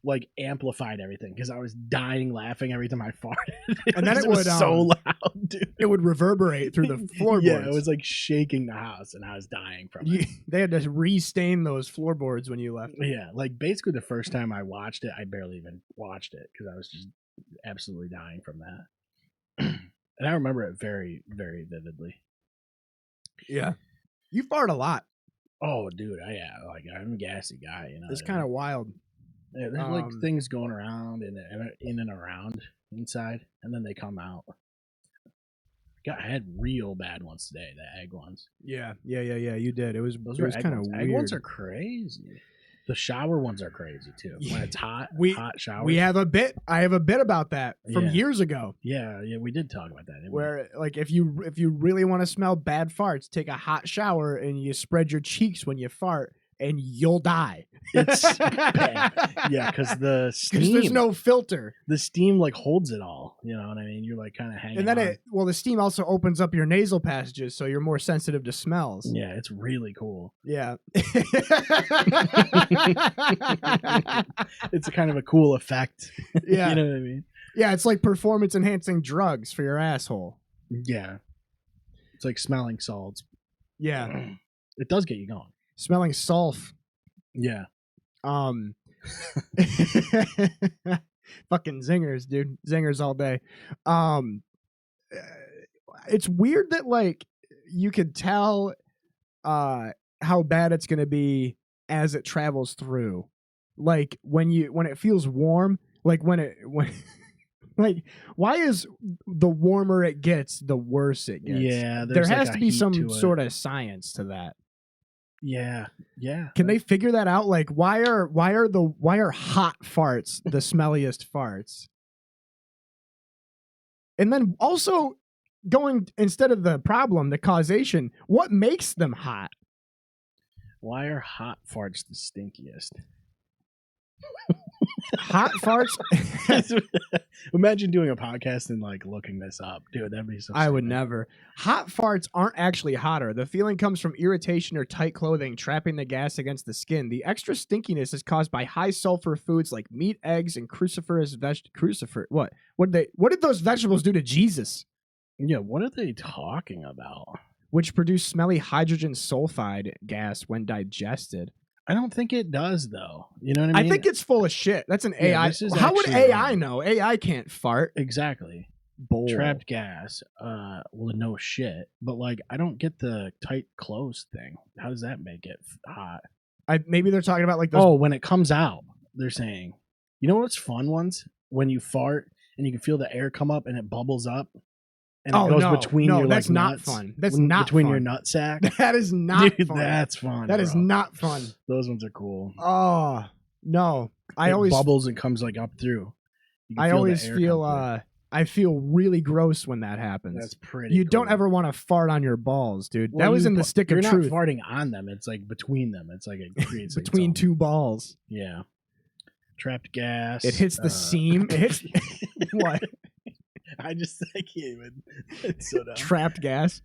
like amplified everything because I was dying laughing every time I farted. And then it was would, so loud, dude. It would reverberate through the floorboards. Yeah, it was like shaking the house, and I was dying from it. They had to restain those floorboards when you left. Yeah, like basically the first time I watched it, I barely even watched it because I was just absolutely dying from that. And I remember it very, very vividly. Yeah. You fart a lot. Oh, dude, I'm a gassy guy. You know, It's kind of wild. yeah, there's like things going around and in and around inside, and then they come out. I had real bad ones today, the egg ones. Yeah. You did. It was kind of weird. Egg ones are crazy. The shower ones are crazy too. When it's hot, hot showers. I have a bit about that from Yeah. years ago. Yeah, we did talk about that. Where like if you really want to smell bad farts, take a hot shower and you spread your cheeks when you fart, and you'll die. It's bad. Yeah, because the steam. Because there's no filter. The steam like holds it all. You know what I mean? You're like kind of hanging. And then on. the steam also opens up your nasal passages, so you're more sensitive to smells. Yeah, it's really cool. Yeah. It's a kind of a cool effect. Yeah. You know what I mean? Yeah, it's like performance enhancing drugs for your asshole. Yeah. It's like smelling salts. Yeah. It does get you going. Smelling sulf. Yeah. Fucking zingers, dude. Zingers all day. It's weird that like you could tell how bad it's gonna be as it travels through. Like when it feels warm, like when like why is the warmer it gets, the worse it gets? Yeah, there has like to be some to sort of science to that. Yeah. Can they figure that out? Like, why are hot farts the smelliest farts? And then also going instead of the problem, the causation, what makes them hot? Why are hot farts the stinkiest? Hot farts. Imagine doing a podcast and like looking this up, dude. That'd be so. I would stupid. never. Hot farts aren't actually hotter. The feeling comes from irritation or tight clothing trapping the gas against the skin. The extra stinkiness is caused by high sulfur foods like meat, eggs, and cruciferous What? What did those vegetables do to Jesus? Yeah, what are they talking about? Which produce smelly hydrogen sulfide gas when digested. I don't think it does, though. You know what I mean? I think it's full of shit. That's an Yeah, AI. this is How would actually AI wrong. know? AI can't fart. Exactly. Bull. Trapped gas. Well, no shit. But like, I don't get the tight clothes thing. How does that make it hot? Maybe they're talking about like those. Oh, when it comes out, they're saying. You know what's fun ones? When you fart and you can feel the air come up and it bubbles up. And it goes between your that's like not nuts. fun. That's not between fun. your nut sack. That is not Dude, fun. that's fun. That is bro. not fun. Those ones are cool. Oh no! It bubbles and comes like up through. You can I feel the always air feel come through. I feel really gross when that happens. That's pretty. You cool. don't ever want to fart on your balls, dude. Well, that was you in the pu- stick of You're truth. not farting on them. It's like between them. It's like it creates like, Between its two balls. own- Yeah. Trapped gas. It hits the seam. It hits what? I can't even. It's so dumb. Trapped gas.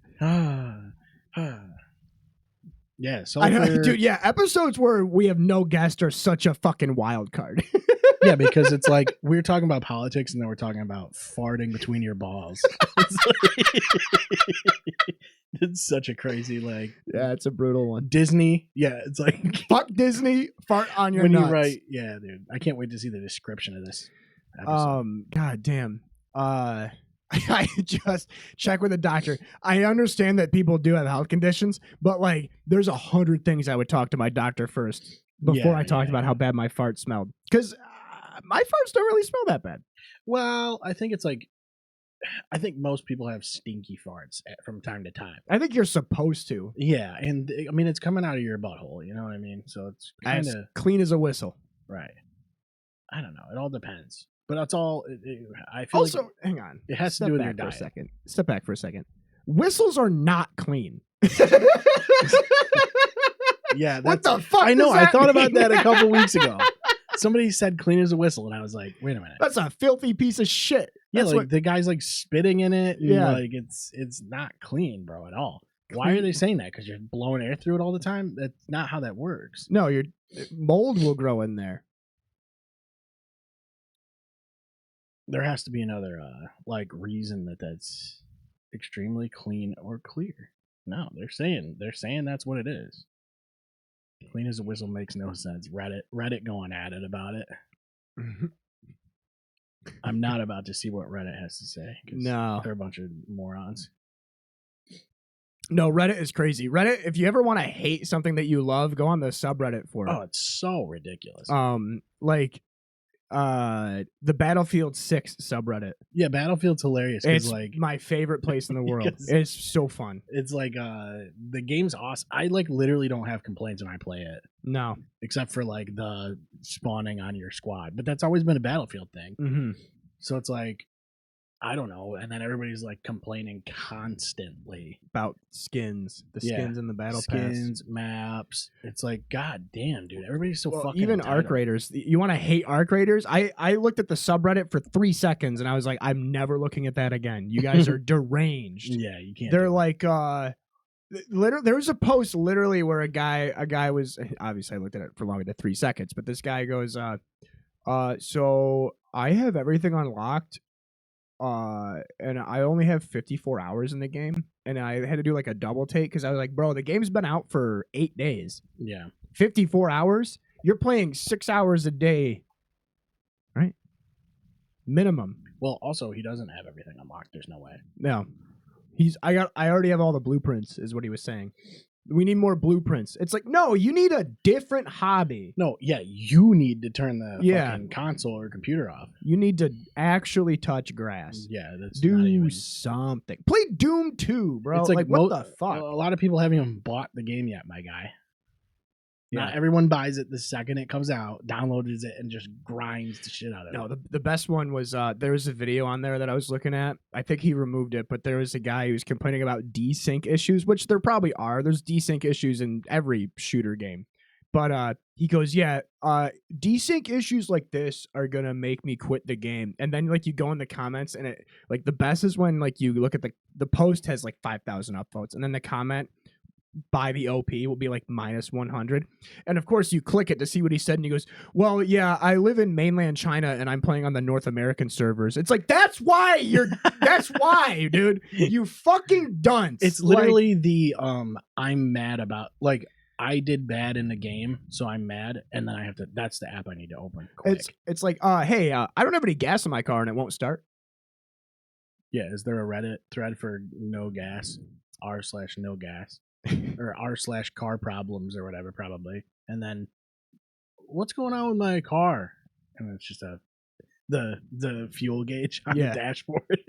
Yeah. So I know, dude. Yeah, episodes where we have no guest are such a fucking wild card. Yeah, because it's like we're talking about politics and then we're talking about farting between your balls. It's such a crazy like. Yeah, it's a brutal one. Disney. Yeah, it's like Fuck Disney. Fart on your when nuts. you write. Yeah, dude. I can't wait to see the description of this episode. God damn. I just check with a doctor. I understand that people do have health conditions, but like, there's 100 things I would talk to my doctor first before I talked about how bad my fart smelled. Because my farts don't really smell that bad. Well, I think it's like, I think most people have stinky farts from time to time. I think you're supposed to. Yeah, and I mean it's coming out of your butthole. You know what I mean? So it's kind As of clean as a whistle. right. I don't know. It all depends, but that's all. I feel Also, like hang on. it has to Step do with back your for a diet. second. Step back for a second. Whistles are not clean. Yeah, What that's. the fuck? I know. does I that thought about mean? that a couple weeks ago. Somebody said clean as a whistle, and I was like, wait a minute. That's a filthy piece of shit. Yeah, That's like what- the guy's like spitting in it. And Yeah. like it's not clean, bro, at all. Why are they saying that? Because you're blowing air through it all the time? That's not how that works. No, your mold will grow in there. There has to be another like reason that's extremely clean or clear. No, they're saying that's what it is. Clean as a whistle makes no sense. Reddit going at it about it. I'm not about to see what Reddit has to say. 'Cause No. they're a bunch of morons. No, Reddit is crazy. Reddit, if you ever want to hate something that you love, go on the subreddit for it. Oh, it's so ridiculous. Like the Battlefield 6 subreddit. Yeah, Battlefield's hilarious. It's Like my favorite place in the world. 'Cause- It's so fun. it's like the game's awesome. I like literally don't have complaints when I play it, No. except for like the spawning on your squad. But that's always been a Battlefield thing. Mm-hmm. So it's like, I don't know. And then everybody's like complaining constantly. About skins. The Yeah. skins in the battle pass. Skins, maps. It's like, god damn, dude. Everybody's so Well, fucking even entitled. Arc Raiders. You want to hate Arc Raiders? I looked at the subreddit for 3 seconds and I was like, I'm never looking at that again. You guys are deranged. Yeah, you can't. They're do like literally there was a post literally where a guy was, obviously I looked at it for longer than 3 seconds, but this guy goes so I have everything unlocked and I only have 54 hours in the game, and I had to do like a double take because I was like, bro, the game's been out for 8 days. Yeah. 54 hours? You're playing 6 hours a day, right? Minimum. Well, also, he doesn't have everything unlocked. There's no way. No. I already have all the blueprints, is what he was saying. We need more blueprints. It's like, no, you need a different hobby. No, yeah, you need to turn the Yeah. fucking console or computer off. You need to actually touch grass. Yeah, that's not Do even. something. Play Doom 2, bro. It's Like, like what mo- the fuck? A lot of people haven't even bought the game yet, my guy. Not Yeah. everyone buys it the second it comes out, downloads it, and just grinds the shit out of No, it. the best one was there was a video on there that I was looking at. I think he removed it, but there was a guy who was complaining about desync issues, which there probably are. There's desync issues in every shooter game. But he goes, yeah, desync issues like this are gonna make me quit the game. And then like you go in the comments, and it like the best is when like you look at the post has like 5,000 upvotes, and then the comment by the OP will be like minus 100. And of course you click it to see what he said, and he goes, well, yeah, I live in mainland China and I'm playing on the North American servers. It's like, that's why, dude. You fucking dunce. It's literally the I'm mad about, like, I did bad in the game, so I'm mad, and then I have to, that's the app I need to open quick. It's like, hey, I don't have any gas in my car and it won't start. Yeah, is there a Reddit thread for no gas, r/no gas, or r/car problems or whatever, probably. And then, what's going on with my car? And it's just the fuel gauge on the dashboard.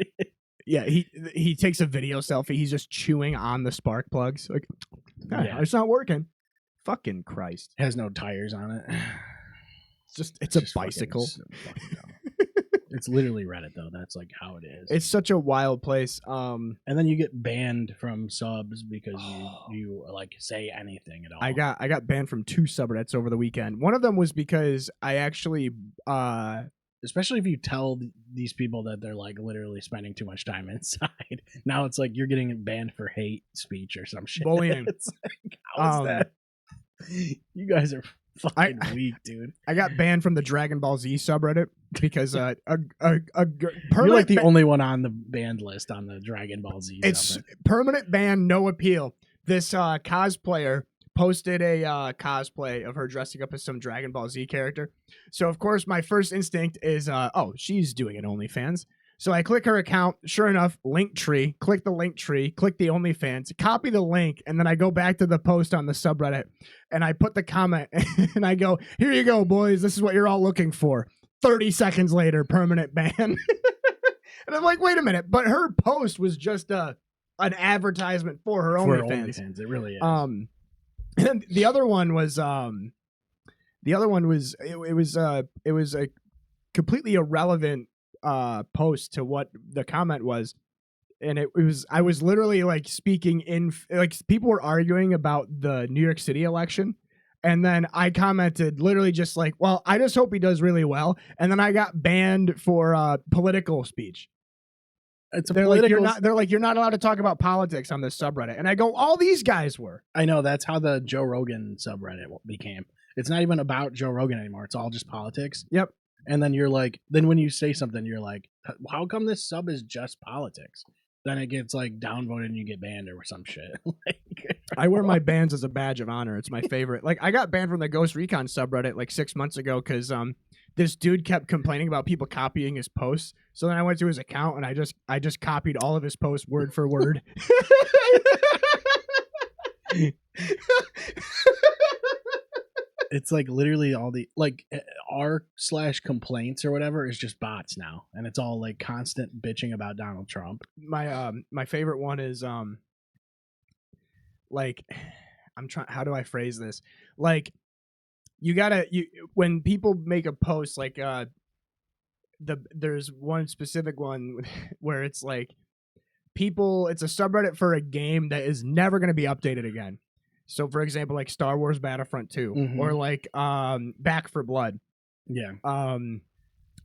Yeah, he takes a video selfie. He's just chewing on the spark plugs. Like, it's not working. Fucking Christ. It has no tires on it. It's a bicycle. It's literally Reddit, though. That's like how it is. It's such a wild place. And then you get banned from subs because you like say anything at all. I got banned from 2 subreddits over the weekend. One of them was because I actually especially if you tell these people that they're like literally spending too much time inside. Now it's like you're getting banned for hate speech or some shit. Bullying. It's like, how is that? You guys are fucking weak, dude. I got banned from the Dragon Ball Z subreddit because you're like the only one on the banned list on the Dragon Ball Z. It's permanent ban, no appeal. This cosplayer posted a cosplay of her dressing up as some Dragon Ball Z character. So of course my first instinct is, oh, she's doing an OnlyFans. So I click her account. Sure enough, link tree. Click the link tree. Click the OnlyFans. Copy the link, and then I go back to the post on the subreddit, and I put the comment, and I go, "Here you go, boys. This is what you're all looking for." 30 seconds later, permanent ban. And I'm like, wait a minute, but her post was just an advertisement for her OnlyFans. It really is. And the other one was it was a completely irrelevant post to what the comment was, and I was literally like speaking in, like, people were arguing about the New York City election, and then I commented literally just like, well, I just hope he does really well, and then I got banned for political speech. They're like, you're not allowed to talk about politics on this subreddit, and I go, all these guys were. I know, that's how the Joe Rogan subreddit became. It's not even about Joe Rogan anymore. It's all just politics. Yep. And then you're like, then when you say something, you're like, how come this sub is just politics? Then it gets like downvoted and you get banned or some shit. Like, I wear my bans as a badge of honor. It's my favorite. Like, I got banned from the Ghost Recon subreddit like 6 months ago because this dude kept complaining about people copying his posts. So then I went to his account and I just copied all of his posts word for word. It's like literally all the like r/complaints or wwhatever is just bots now, and it's all like constant bitching about Donald Trump. My favorite one is like, how do I phrase this? Like, when people make a post, like there's one specific one where it's like it's a subreddit for a game that is never going to be updated again. So, for example, like Star Wars Battlefront 2, or like Back 4 Blood. Yeah.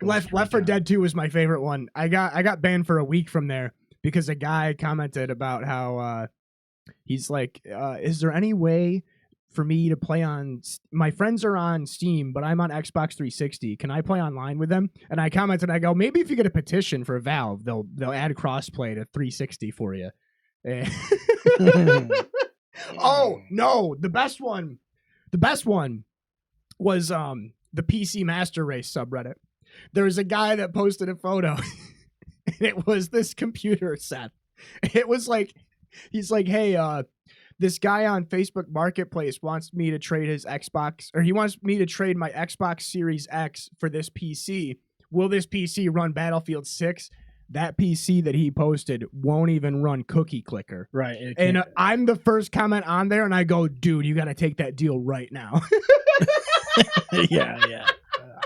Left 4 Dead 2 was my favorite one. I got banned for a week from there because a guy commented about how he's like, is there any way for me to play on? My friends are on Steam, but I'm on Xbox 360. Can I play online with them? And I commented, I go, maybe if you get a petition for Valve, they'll add crossplay to 360 for you. Oh no, the best one was the PC Master Race subreddit. There was a guy that posted a photo and it was this computer set. It was like, he's like, hey, this guy on Facebook Marketplace wants me to trade his Xbox, or he wants me to trade my Xbox Series X for this PC. Will this PC run Battlefield 6? That PC that he posted won't even run Cookie Clicker. Right. And I'm the first comment on there, and I go, dude, you got to take that deal right now. Yeah.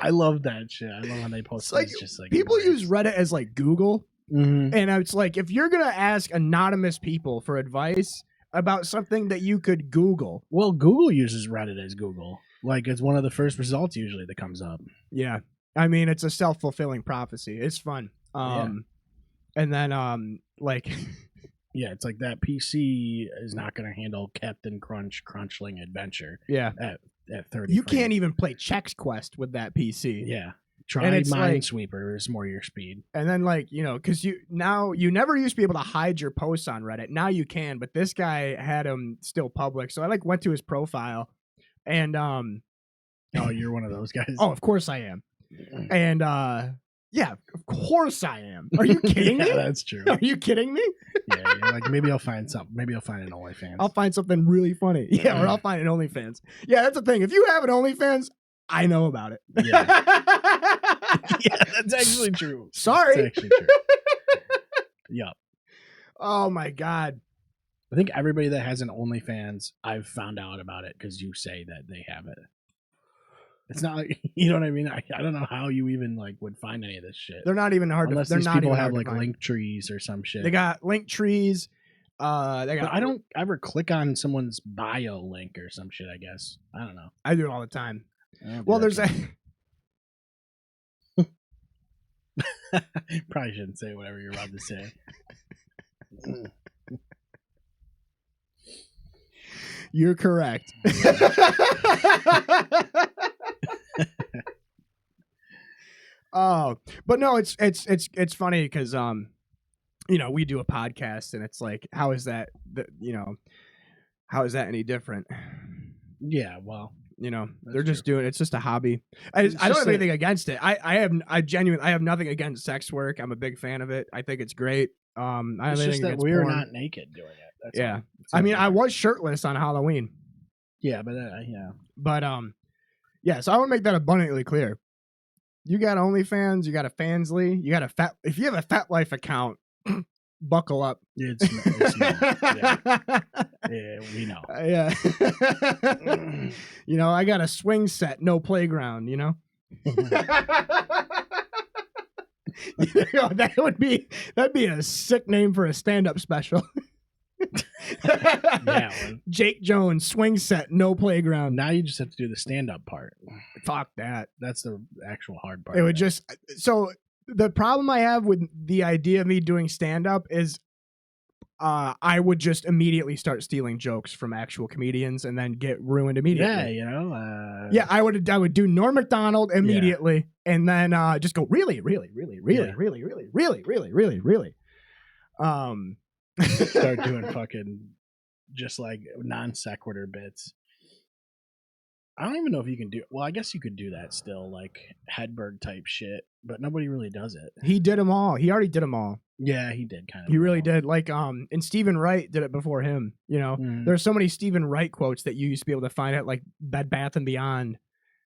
I love that shit. I love when they post like, just like people use Reddit as like Google. Mm-hmm. And it's like, if you're going to ask anonymous people for advice, about something that you could Google. Well, Google uses Reddit as Google. Like, it's one of the first results usually that comes up. Yeah. I mean, it's a self-fulfilling prophecy. It's fun. And then, like... Yeah, it's like that PC is not going to handle Captain Crunchling Adventure. Yeah. At 30 You frames. can't even play Chex Quest with that PC. Yeah. Try Minesweeper. It's more your speed. And then, like, you know, because you never used to be able to hide your posts on Reddit. Now you can, but this guy had them still public. So I like went to his profile, and Oh, you're one of those guys. Oh, of course I am. And yeah, of course I am. Are you kidding me? That's true. Are you kidding me? Yeah, you're like, maybe I'll find something. Maybe I'll find an OnlyFans. I'll find something really funny. Yeah, or I'll find an OnlyFans. Yeah, that's the thing. If you have an OnlyFans, I know about it. Yeah, yeah, that's actually true. Sorry. That's actually true. Yep. Oh my God. I think everybody that has an OnlyFans, I've found out about it because you say that they have it. It's not like, you know what I mean? I don't know how you even like would find any of this shit. They're not even hard unless to, these people have like link trees or some shit. They got link trees. They got. But I don't ever click on someone's bio link or some shit. I guess I don't know. I do it all the time. Well, there's a. Probably shouldn't say whatever you're about to say. You're correct. Oh, but no, it's funny because you know, we do a podcast and it's like, how is that how is that any different? Yeah, well, you know, that's they're just true. doing it's just a hobby. I don't have anything against it. I have nothing against sex work. I'm a big fan of it. I think it's great. It's just that we're not naked doing it. That's yeah. I mean, I was shirtless on Halloween. Yeah, but yeah. But yeah, so I want to make that abundantly clear. You got OnlyFans, you got a Fansly, you got a if you have a FetLife account, buckle up. It's yeah. Yeah, we know. Yeah. You know, I got a swing set, no playground, you know? That'd be a sick name for a stand-up special. Yeah, Jake Jones, swing set, no playground. Now you just have to do the stand-up part. Fuck that. That's the actual hard part. It would just so the problem I have with the idea of me doing stand-up is I would just immediately start stealing jokes from actual comedians and then get ruined immediately. Yeah, you know. Yeah, I would do Norm Macdonald immediately, and then just go really. Start doing fucking just like non sequitur bits. I don't even know if you can do. Well, I guess you could do that still, like Hedberg type shit, but nobody really does it. He did them all. He already did them all. Yeah, he did kind of. He really did. Like and Stephen Wright did it before him. You know, there's so many Stephen Wright quotes that you used to be able to find at like Bed Bath and Beyond.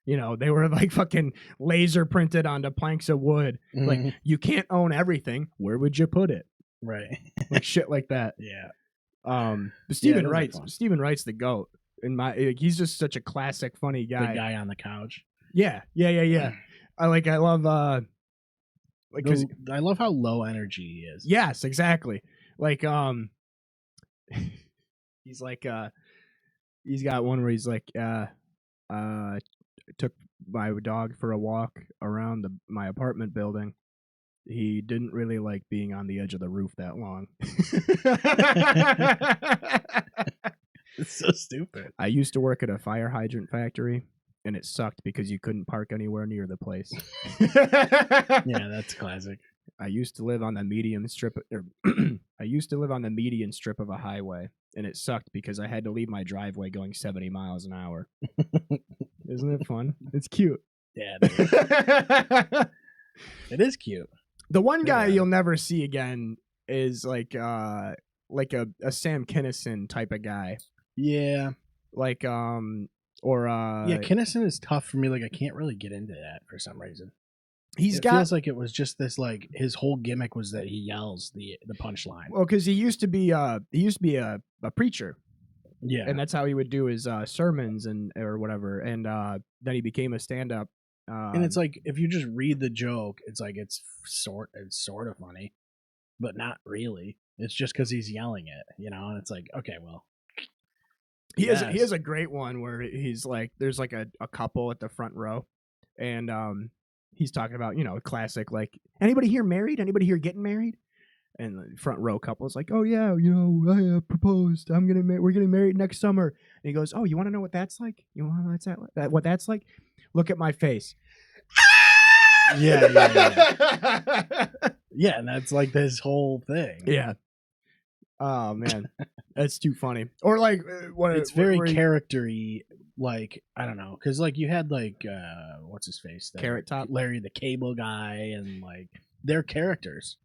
You know, they were like fucking laser printed onto planks of wood. Like, you can't own everything. Where would you put it? Right. Like shit like that. Yeah. But Stephen Wright's the GOAT. He's just such a classic, funny guy. The guy on the couch. Yeah. I love because I love how low energy he is. Yes, exactly. Like he's like he's got one where he's like took my dog for a walk around my apartment building. He didn't really like being on the edge of the roof that long. It's so stupid. I used to work at a fire hydrant factory, and it sucked because you couldn't park anywhere near the place. Yeah, that's classic. I used to live on the median strip of a highway, and it sucked because I had to leave my driveway going 70 miles an hour. Isn't it fun? It's cute. Yeah, it is cute. The one guy you'll never see again is like a Sam Kinison type of guy. Yeah. Like yeah, Kinison is tough for me. Like, I can't really get into that for some reason. It feels like it was just this, like, his whole gimmick was that he yells the punchline. Well, because he used to be a preacher. Yeah. And that's how he would do his sermons or whatever. And then he became a stand-up. And it's like, if you just read the joke, it's like it's sort of funny, but not really. It's just because he's yelling it, you know. And it's like, okay, well, He has a great one where he's like, there's like a couple at the front row, and he's talking about, you know, classic, like, anybody here married? Anybody here getting married? And the front row couple is like, oh yeah, you know, I proposed. We're getting married next summer. And he goes, oh, you want to know what that's like? You want to know what that's like? Look at my face. Yeah. Yeah, and that's like this whole thing. Yeah. Oh man, that's too funny. Or like, it's very charactery. Like, I don't know, because like you had like what's his face? Carrot Top, Larry the Cable Guy, and like they're characters,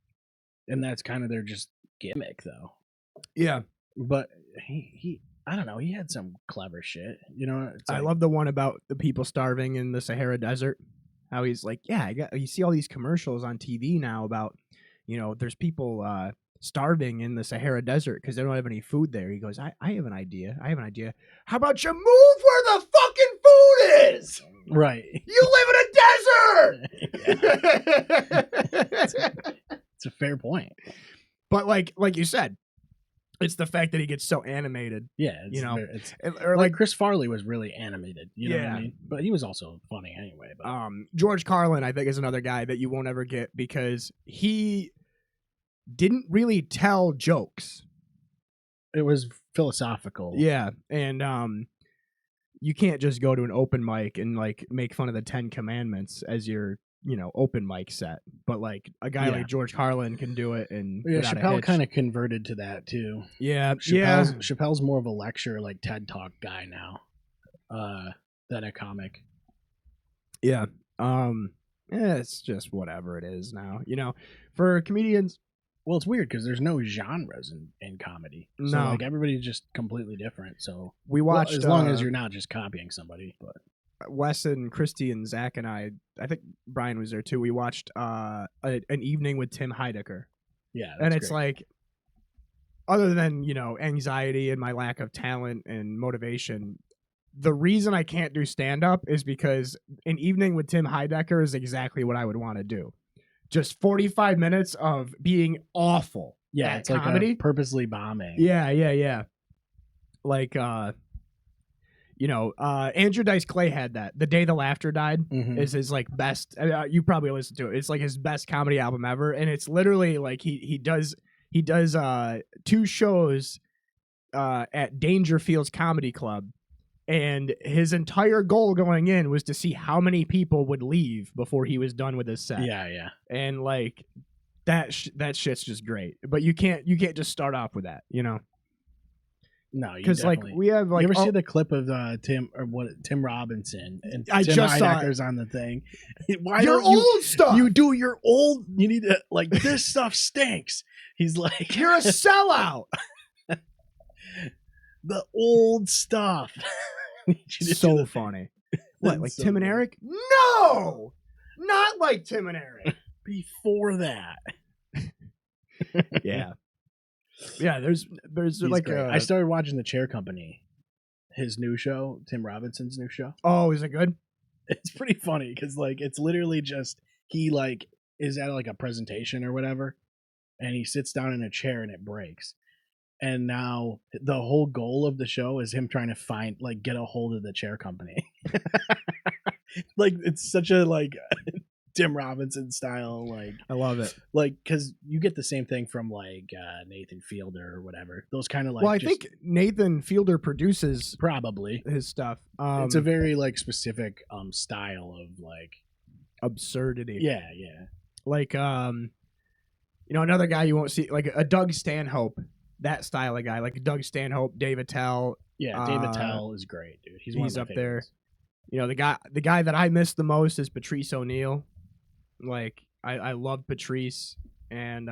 and that's kind of their just gimmick, though. Yeah, but he I don't know. He had some clever shit, you know. I love the one about the people starving in the Sahara Desert. How he's like, yeah, you see all these commercials on TV now about, you know, there's people starving in the Sahara Desert because they don't have any food there. He goes, I have an idea. How about you move where the fucking food is? Right. You live in a desert. It's a fair point. But like you said, it's the fact that he gets so animated. Yeah, you know, or like Chris Farley was really animated. You know what I mean? But he was also funny anyway. But. George Carlin, I think, is another guy that you won't ever get because he didn't really tell jokes. It was philosophical. Yeah, and you can't just go to an open mic and like make fun of the 10 Commandments as your, you know, open mic set. But like a guy like George Carlin can do it, and Chappelle kind of converted to that too. Yeah, Chappelle's more of a lecture, like TED Talk guy now, than a comic. Yeah, it's just whatever it is now. You know, for comedians. Well, it's weird because there's no genres in comedy. So like everybody's just completely different. So we watched as long as you're not just copying somebody. But Wes and Christy and Zach and I think Brian was there too. We watched an evening with Tim Heidecker. Yeah, and it's great. Like, other than, you know, anxiety and my lack of talent and motivation, the reason I can't do stand up is because an evening with Tim Heidecker is exactly what I would want to do. Just 45 minutes of being awful. Yeah, it's comedy. Like purposely bombing. Yeah. Like, you know, Andrew Dice Clay had that. The Day the Laughter Died is his like best. You probably listened to it. It's like his best comedy album ever, and it's literally like he does 2 shows at Dangerfield's Comedy Club. And his entire goal going in was to see how many people would leave before he was done with his set. Yeah. And like that shit's just great. But you can't just start off with that, you know. No, because like we have like. You ever see the clip of Tim Robinson and I Tim just Heidecker's on the thing? Why your old stuff. You do your old. You need to like this stuff stinks. He's like, you're a sellout. The old stuff. So funny. What, like so Tim and Eric? No, not like Tim and Eric. Before that. Yeah. There's like I started watching The Chair Company, his new show, Tim Robinson's new show. Oh, is it good? It's pretty funny because like it's literally just he like is at like a presentation or whatever, and he sits down in a chair and it breaks. And now the whole goal of the show is him trying to get a hold of the chair company. Like it's such a like Tim Robinson style. Like I love it. Like because you get the same thing from like Nathan Fielder or whatever. Those kind of like. Well, I think Nathan Fielder produces probably his stuff. It's a very like specific style of like absurdity. Yeah. Like you know, another guy you won't see, like a Doug Stanhope. That style of guy, like Doug Stanhope, Dave Attell. Yeah, Dave Attell is great, dude. He's up there. You know, the guy that I miss the most is Patrice O'Neal. Like I love Patrice, and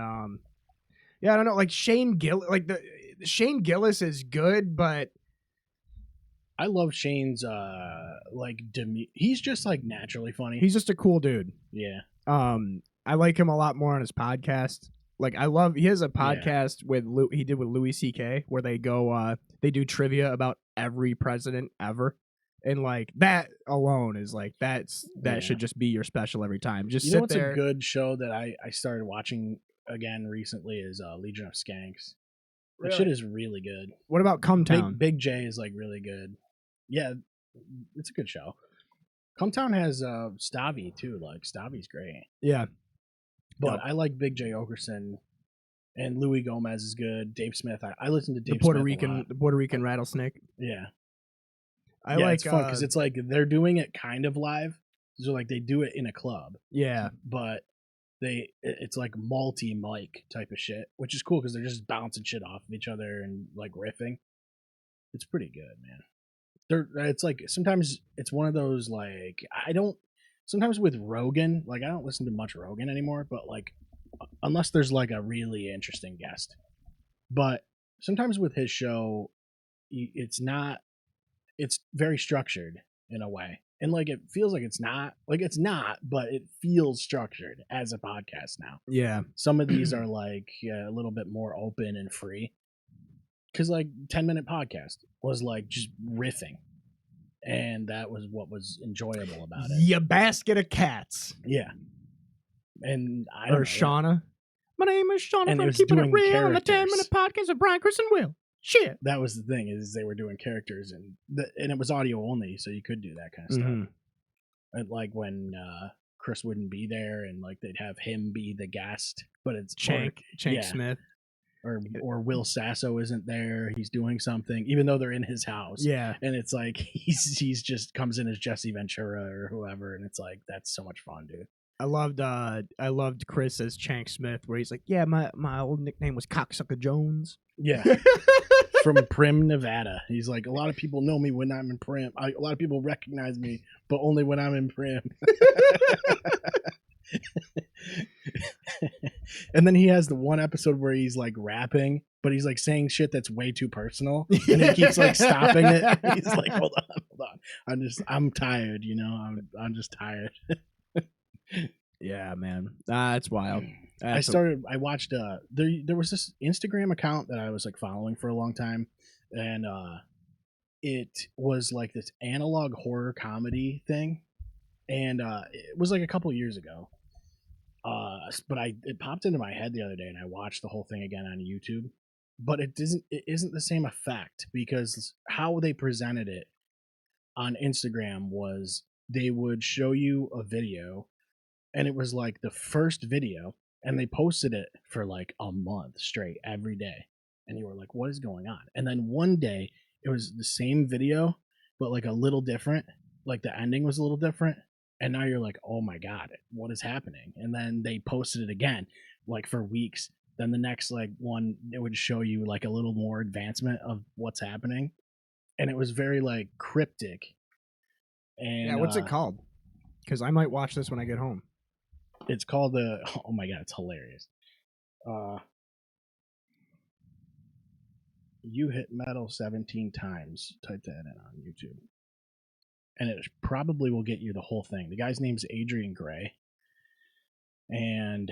yeah, I don't know, like Shane Gillis is good, but I love Shane's he's just like naturally funny. He's just a cool dude. Yeah. I like him a lot more on his podcast. Like he has a podcast with Louis C.K. where they go they do trivia about every president ever, and like that alone is like that should just be your special every time. Just sit there. A good show that I started watching again recently is Legion of Skanks. That shit is really good. What about Come Town? Big J is like really good. Yeah, it's a good show. Come Town has Stavi too. Like Stavi's great. Yeah, but I like Big J Okerson, and Louis Gomez is good. Dave Smith. I listen to Dave the Smith a lot. The Puerto Rican rattlesnake. Yeah, I like it's fun because it's like they're doing it kind of live. So like they do it in a club. Yeah, but it's like multi-mic type of shit, which is cool because they're just bouncing shit off of each other and like riffing. It's pretty good, man. It's like sometimes it's one of those like sometimes with Rogan, like I don't listen to much Rogan anymore, but like unless there's like a really interesting guest. But sometimes with his show, it's very structured in a way. And like it feels like it's not, but it feels structured as a podcast now. Yeah. Some of these are like a little bit more open and free. Cause like 10-minute podcast was like just riffing. And that was what was enjoyable about it. Ya basket of cats. Yeah. And Shauna. My name is Shauna from Keeping It Real on the 10-minute podcast with Brian, Chris, and Will. Shit. That was the thing is they were doing characters and it was audio only, so you could do that kind of stuff. And like when Chris wouldn't be there, and like they'd have him be the guest, but it's Chank Smith, or Will Sasso isn't there. He's doing something, even though they're in his house. Yeah, and it's like he's just comes in as Jesse Ventura or whoever, and it's like that's so much fun, dude. I loved Chris as Chank Smith, where he's like, yeah, my old nickname was Cocksucker Jones. Yeah. From Prim, Nevada. He's like, a lot of people know me when I'm in Prim. A lot of people recognize me, but only when I'm in Prim. And then he has the one episode where he's like rapping, but he's like saying shit that's way too personal, and he keeps like stopping it. He's like, hold on. I'm tired, you know. I'm just tired. Yeah, man. That's wild. I watched there was this Instagram account that I was like following for a long time, and it was like this analog horror comedy thing, and it was like a couple years ago, but it popped into my head the other day, and I watched the whole thing again on YouTube, but it isn't the same effect because how they presented it on Instagram was they would show you a video, and it was like the first video. And they posted it for like a month straight every day. And you were like, what is going on? And then one day it was the same video, but like a little different. Like the ending was a little different. And now you're like, oh my God, what is happening? And then they posted it again, like for weeks. Then the next like one, it would show you like a little more advancement of what's happening. And it was very like cryptic. And yeah, what's it called? Because I might watch this when I get home. It's called oh my God, it's hilarious. You hit metal 17 times. Type that in on YouTube. And it probably will get you the whole thing. The guy's name's Adrian Gray. And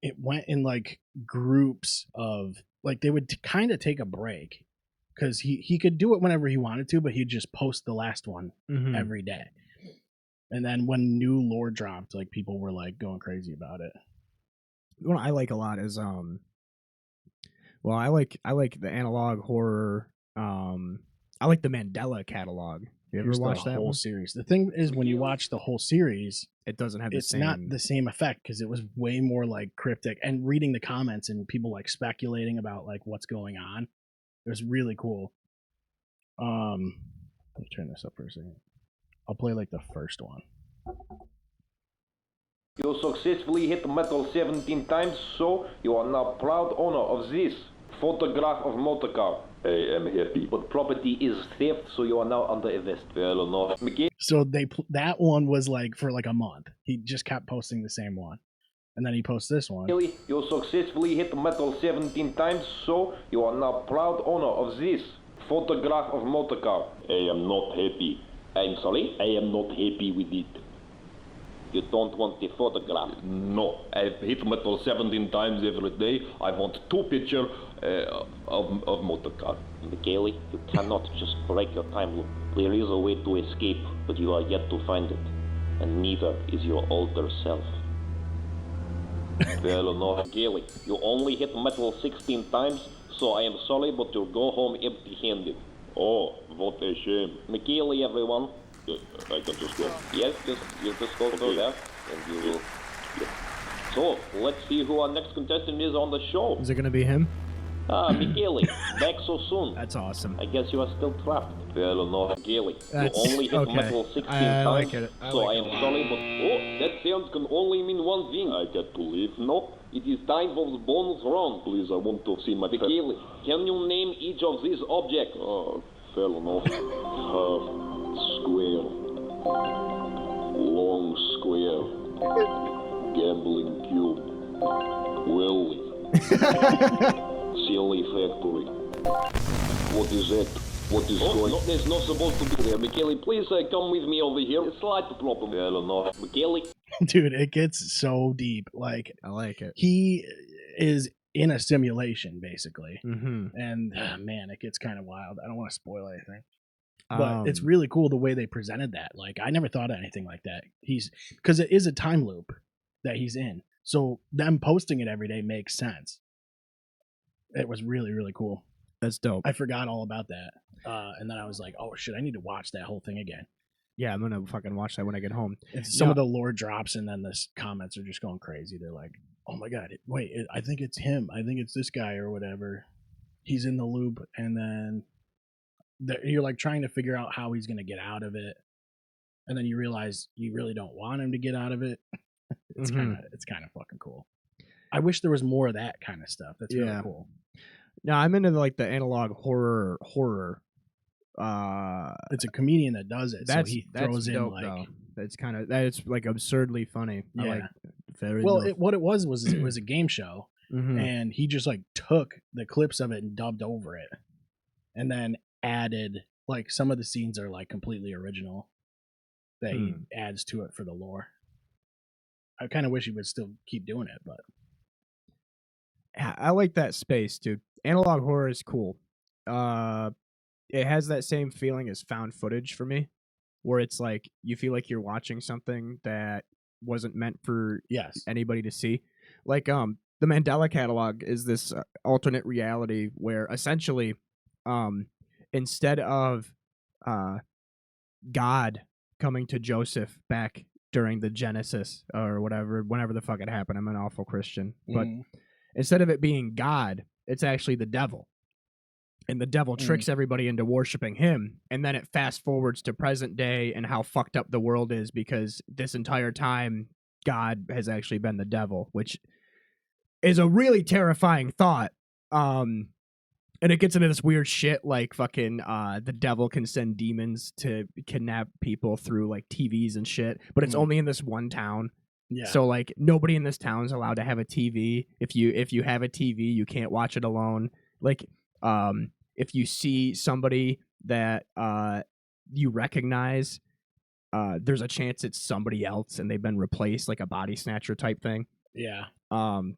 it went in like groups of like they would kind of take a break because he could do it whenever he wanted to, but he'd just post the last one every day. And then when new lore dropped, like people were like going crazy about it. What I like a lot is I like the analog horror. I like the Mandela catalog. You ever watched that whole one? Series? The thing is, when you watch the whole series, it doesn't have it's not the same effect because it was way more like cryptic and reading the comments and people like speculating about like what's going on. It was really cool. Let me turn this up for a second. I'll play like the first one. You successfully hit metal 17 times, so you are now proud owner of this photograph of motor car. I am happy. But property is theft, so you are now under arrest. Fair enough. So that one was like for like a month. He just kept posting the same one. And then he posts this one. You successfully hit metal 17 times, so you are now proud owner of this photograph of motor car. I am not happy. I'm sorry? I am not happy with it. You don't want the photograph? No. I've hit metal 17 times every day. I want 2 pictures of motor car. Michele, you cannot just break your time loop. There is a way to escape, but you are yet to find it. And neither is your older self. Fair enough. Gilly, you only hit metal 16 times, so I am sorry, but you'll go home empty-handed. Oh, what a shame. McKinley, everyone. I can just go. Yes, you just go there, and you will... Yes. So, let's see who our next contestant is on the show. Is it gonna be him? McKinley, back so soon. That's awesome. I guess you are still trapped. Fair enough. Gilly, you only hit okay. metal 16 I times, like it. so I am sorry, but... Oh, that sound can only mean one thing. I get to leave. No, it is time for the bonus round. Please, I want to see my... Gilly, can you name each of these objects? Fair enough. Square. Long square. Gambling cube. Welly. Silly factory. What is that? What is going on? No, there's not supposed to be there. Michele, please come with me over here. Slight problem. I don't know. Michele? Dude, it gets so deep. Like, I like it. he is in a simulation, basically. Mm-hmm. And, man, it gets kind of wild. I don't want to spoil anything. But it's really cool the way they presented that. Like, I never thought of anything like that. Because it is a time loop that he's in. So them posting it every day makes sense. It was really, really cool. That's dope. I forgot all about that. And then I was like, oh, shit, I need to watch that whole thing again. Yeah, I'm going to fucking watch that when I get home. Some of the lore drops, and then the comments are just going crazy. They're like, oh, my God, wait, I think it's him. I think it's this guy or whatever. He's in the loop, and then you're like trying to figure out how he's going to get out of it. And then you realize you really don't want him to get out of it. It's kind of fucking cool. I wish there was more of that kind of stuff. That's really cool. No, I'm into like the analog horror. It's a comedian that does it. So he throws in dope, like though. That's like absurdly funny. Yeah. I like very well, what it was it was a game show, mm-hmm. and he just like took the clips of it and dubbed over it, and then added like some of the scenes are like completely original that he adds to it for the lore. I kind of wish he would still keep doing it, but I like that space, dude. Analog horror is cool. It has that same feeling as found footage for me, where it's like you feel like you're watching something that wasn't meant for anybody to see. Like the Mandela Catalog is this alternate reality where essentially instead of God coming to Joseph back during the Genesis or whatever, whenever the fuck it happened, I'm an awful Christian, but instead of it being God, it's actually the devil. And the devil tricks everybody into worshiping him. And then it fast forwards to present day and how fucked up the world is because this entire time God has actually been the devil, which is a really terrifying thought. And it gets into this weird shit like fucking the devil can send demons to kidnap people through like TVs and shit, but it's only in this one town. Yeah. So like nobody in this town is allowed to have a TV. If you have a TV, you can't watch it alone. Like if you see somebody that you recognize, there's a chance it's somebody else and they've been replaced, like a body snatcher type thing. Yeah. And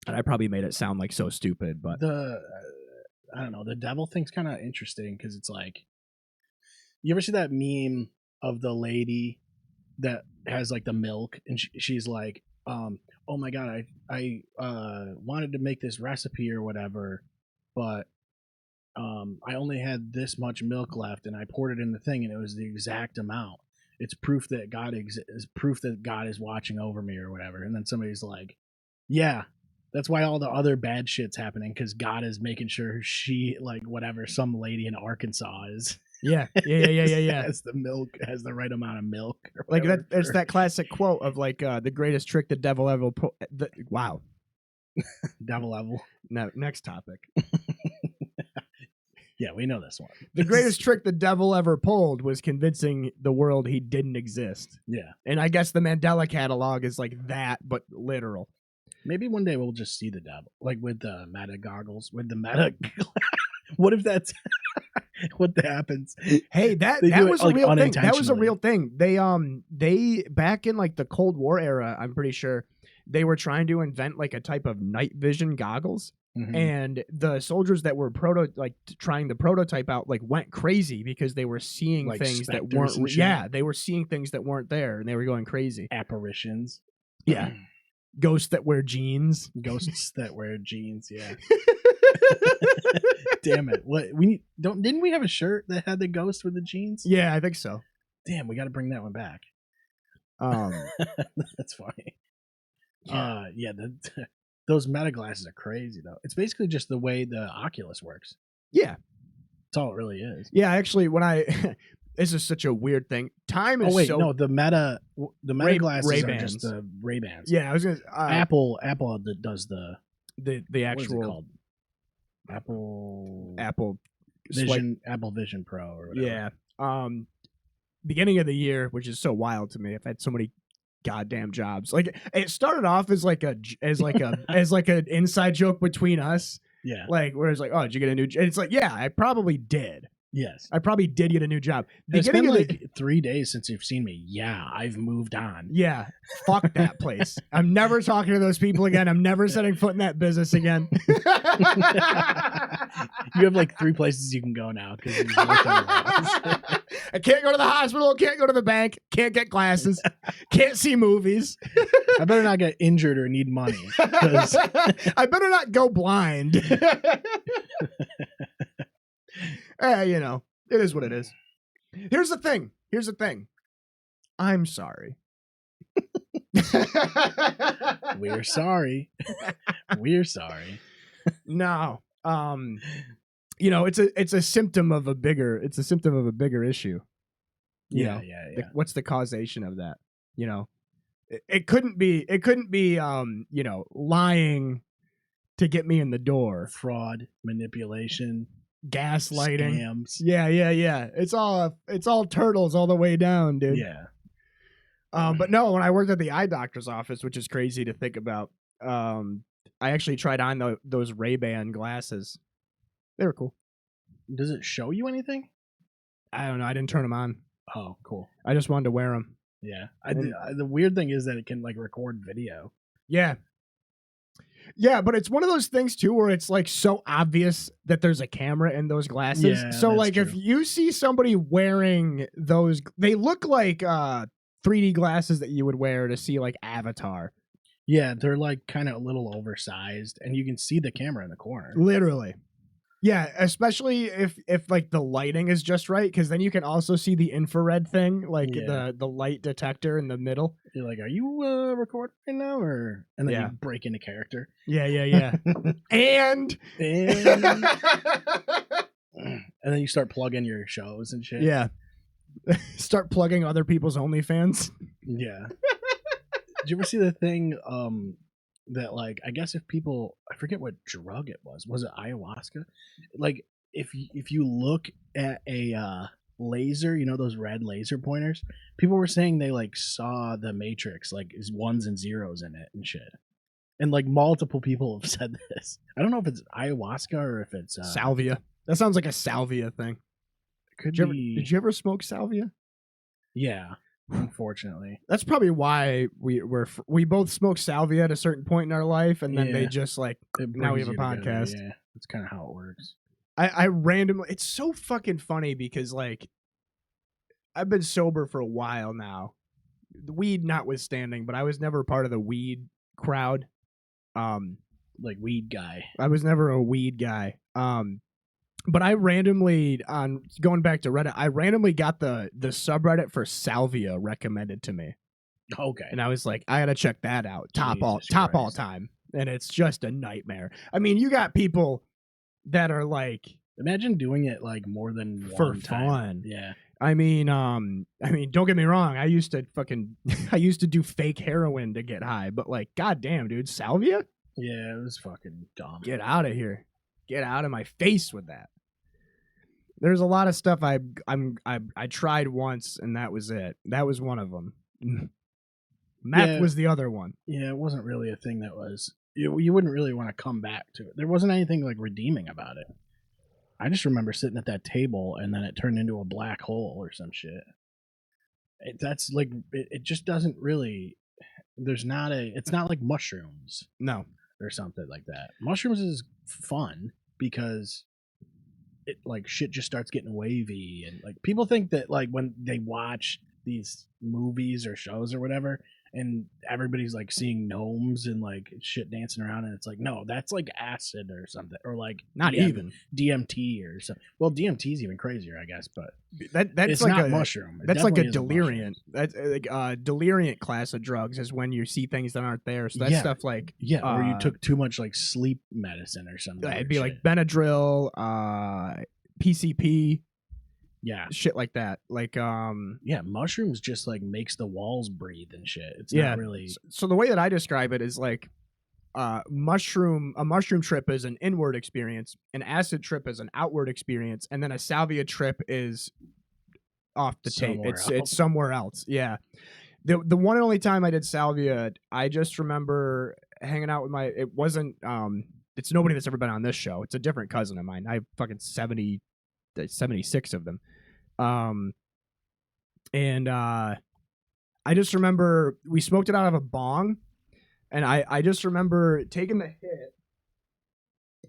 I probably made it sound like so stupid, but I don't know. The devil thing's kind of interesting because it's like, you ever see that meme of the lady that has like the milk and she's like, oh my God, I wanted to make this recipe or whatever, but I only had this much milk left and I poured it in the thing and it was the exact amount. It's proof that God proof that God is watching over me or whatever. And then somebody's like, yeah, that's why all the other bad shit's happening, because God is making sure she, like, whatever, some lady in Arkansas is. Yeah. Has the right amount of milk. Like it's that classic quote of like the greatest trick the devil ever pulled. Wow. Devil level. No, next topic. Yeah, we know this one. The greatest trick the devil ever pulled was convincing the world he didn't exist. Yeah. And I guess the Mandela Catalog is like that, but literal. Maybe one day we'll just see the devil, like with the meta goggles, with the meta. What if that's what happens? Hey, that was a real thing. That was a real thing. They back in like the Cold War era, I'm pretty sure they were trying to invent like a type of night vision goggles. Mm-hmm. And the soldiers that were trying the prototype out like went crazy because they were seeing like things that weren't. Yeah, they were seeing things that weren't there, and they were going crazy. Apparitions. Yeah. Ghosts that wear jeans. Ghosts that wear jeans. Yeah. Damn it! What didn't we have a shirt that had the ghost with the jeans? Yeah, I think so. Damn, we got to bring that one back. That's funny. Yeah, those meta glasses are crazy though. It's basically just the way the Oculus works. Yeah, that's all it really is. Yeah, actually, when this is such a weird thing. Time is no, the meta glasses Ray-Bans. are just the Ray-Bans. Yeah, I was gonna Apple does the actual what is it called? Apple Vision Pro or whatever. Yeah. Beginning of the year, which is so wild to me. I've had so many goddamn jobs. Like it started off as like an inside joke between us. Yeah. Like where it's like, oh, did you get a new job? It's like, yeah, I probably did. Yes. I probably did get a new job. It's been like 3 days since you've seen me. Yeah, I've moved on. Yeah. Fuck that place. I'm never talking to those people again. I'm never setting foot in that business again. You have like 3 places you can go now because I can't go to the hospital, can't go to the bank, can't get glasses, can't see movies. I better not get injured or need money. I better not go blind. You know, it is what it is. Here's the thing. I'm sorry. We're sorry. We're sorry. No. You know, it's a symptom of a bigger issue. Yeah. What's the causation of that? You know, it couldn't be you know, lying to get me in the door. Fraud, manipulation, gaslighting, scams. Yeah. It's all turtles all the way down, dude. Yeah. But no, when I worked at the eye doctor's office, which is crazy to think about, I actually tried on those Ray-Ban glasses. They were cool. Does it show you anything? I don't know. I didn't turn them on. Oh, cool. I just wanted to wear them. Yeah. The weird thing is that it can like record video. Yeah. Yeah, but it's one of those things too where it's like so obvious that there's a camera in those glasses. Yeah, so like true. if you see somebody wearing those, they look like 3D glasses that you would wear to see like Avatar. Yeah, they're like kind of a little oversized and you can see the camera in the corner. Literally. Yeah, especially if like the lighting is just right, because then you can also see the infrared thing, like the light detector in the middle. You're like, are you recording right now, or and then you break into character. Yeah. and and then you start plugging your shows and shit. Yeah, start plugging other people's OnlyFans. Yeah. Did you ever see the thing? That like I guess if people, I forget what drug it was it ayahuasca, like if you look at a laser, you know those red laser pointers, people were saying they like saw the Matrix like is ones and zeros in it and shit, and like multiple people have said this. I don't know if it's ayahuasca or if it's salvia. That sounds like a salvia thing. Did you ever smoke salvia? Yeah. Unfortunately, that's probably why we both smoked salvia at a certain point in our life, and then they just like now we have a podcast. Yeah, that's kind of how it works. I randomly, it's so fucking funny because like I've been sober for a while now, the weed notwithstanding, but I was never part of the weed crowd. Like weed guy. I was never a weed guy. But I randomly, on going back to Reddit, I randomly got the subreddit for salvia recommended to me. Okay. And I was like, I gotta check that out. Top all time. And it's just a nightmare. I mean, you got people that are like, imagine doing it like more than for one time. Fun. Yeah. I mean, don't get me wrong. I used to do fake heroin to get high, but like, goddamn, dude, salvia? Yeah, it was fucking dumb. Get out of here. Get out of my face with that. There's a lot of stuff I tried once and that was it. That was one of them. Meth was the other one. Yeah, it wasn't really a thing that was you wouldn't really want to come back to it. There wasn't anything like redeeming about it. I just remember sitting at that table and then it turned into a black hole or some shit. That's like it just doesn't really. It's not like mushrooms. No. Or something like that. Mushrooms is fun because it like shit just starts getting wavy, and like people think that like when they watch these movies or shows or whatever and everybody's like seeing gnomes and like shit dancing around, and it's like, no, that's like acid or something, or like Not even DMT or something. Well, DMT is even crazier, I guess, but that's it's like not a mushroom. It that's like a definitely isn't mushroom. deliriant. That's like deliriant class of drugs is when you see things that aren't there. So that's Yeah. stuff like or you took too much like sleep medicine or something. it'd be like Benadryl, PCP, shit like that. Like mushrooms just like makes the walls breathe and shit. It's yeah. not really. So the way that I describe it is like a mushroom trip is an inward experience, an acid trip is an outward experience, and then a salvia trip is off the tape. It's somewhere else. Yeah. The one and only time I did salvia, I just remember hanging out with it wasn't it's nobody that's ever been on this show. It's a different cousin of mine. I have fucking 76 of them. And I just remember we smoked it out of a bong, and I just remember taking the hit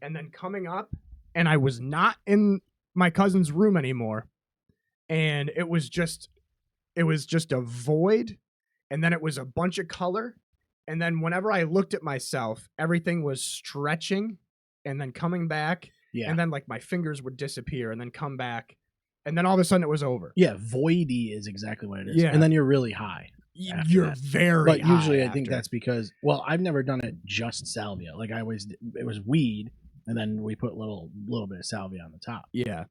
and then coming up, and I was not in my cousin's room anymore, and it was just a void, and then it was a bunch of color, and then whenever I looked at myself, everything was stretching and then coming back, and then like my fingers would disappear and then come back, and then all of a sudden it was over. Yeah, voidy is exactly what it is. Yeah. And then you're really high. You're very But usually high I think after. that's because, well, I've never done it just salvia. Like it was weed, and then we put a little bit of salvia on the top. Yeah.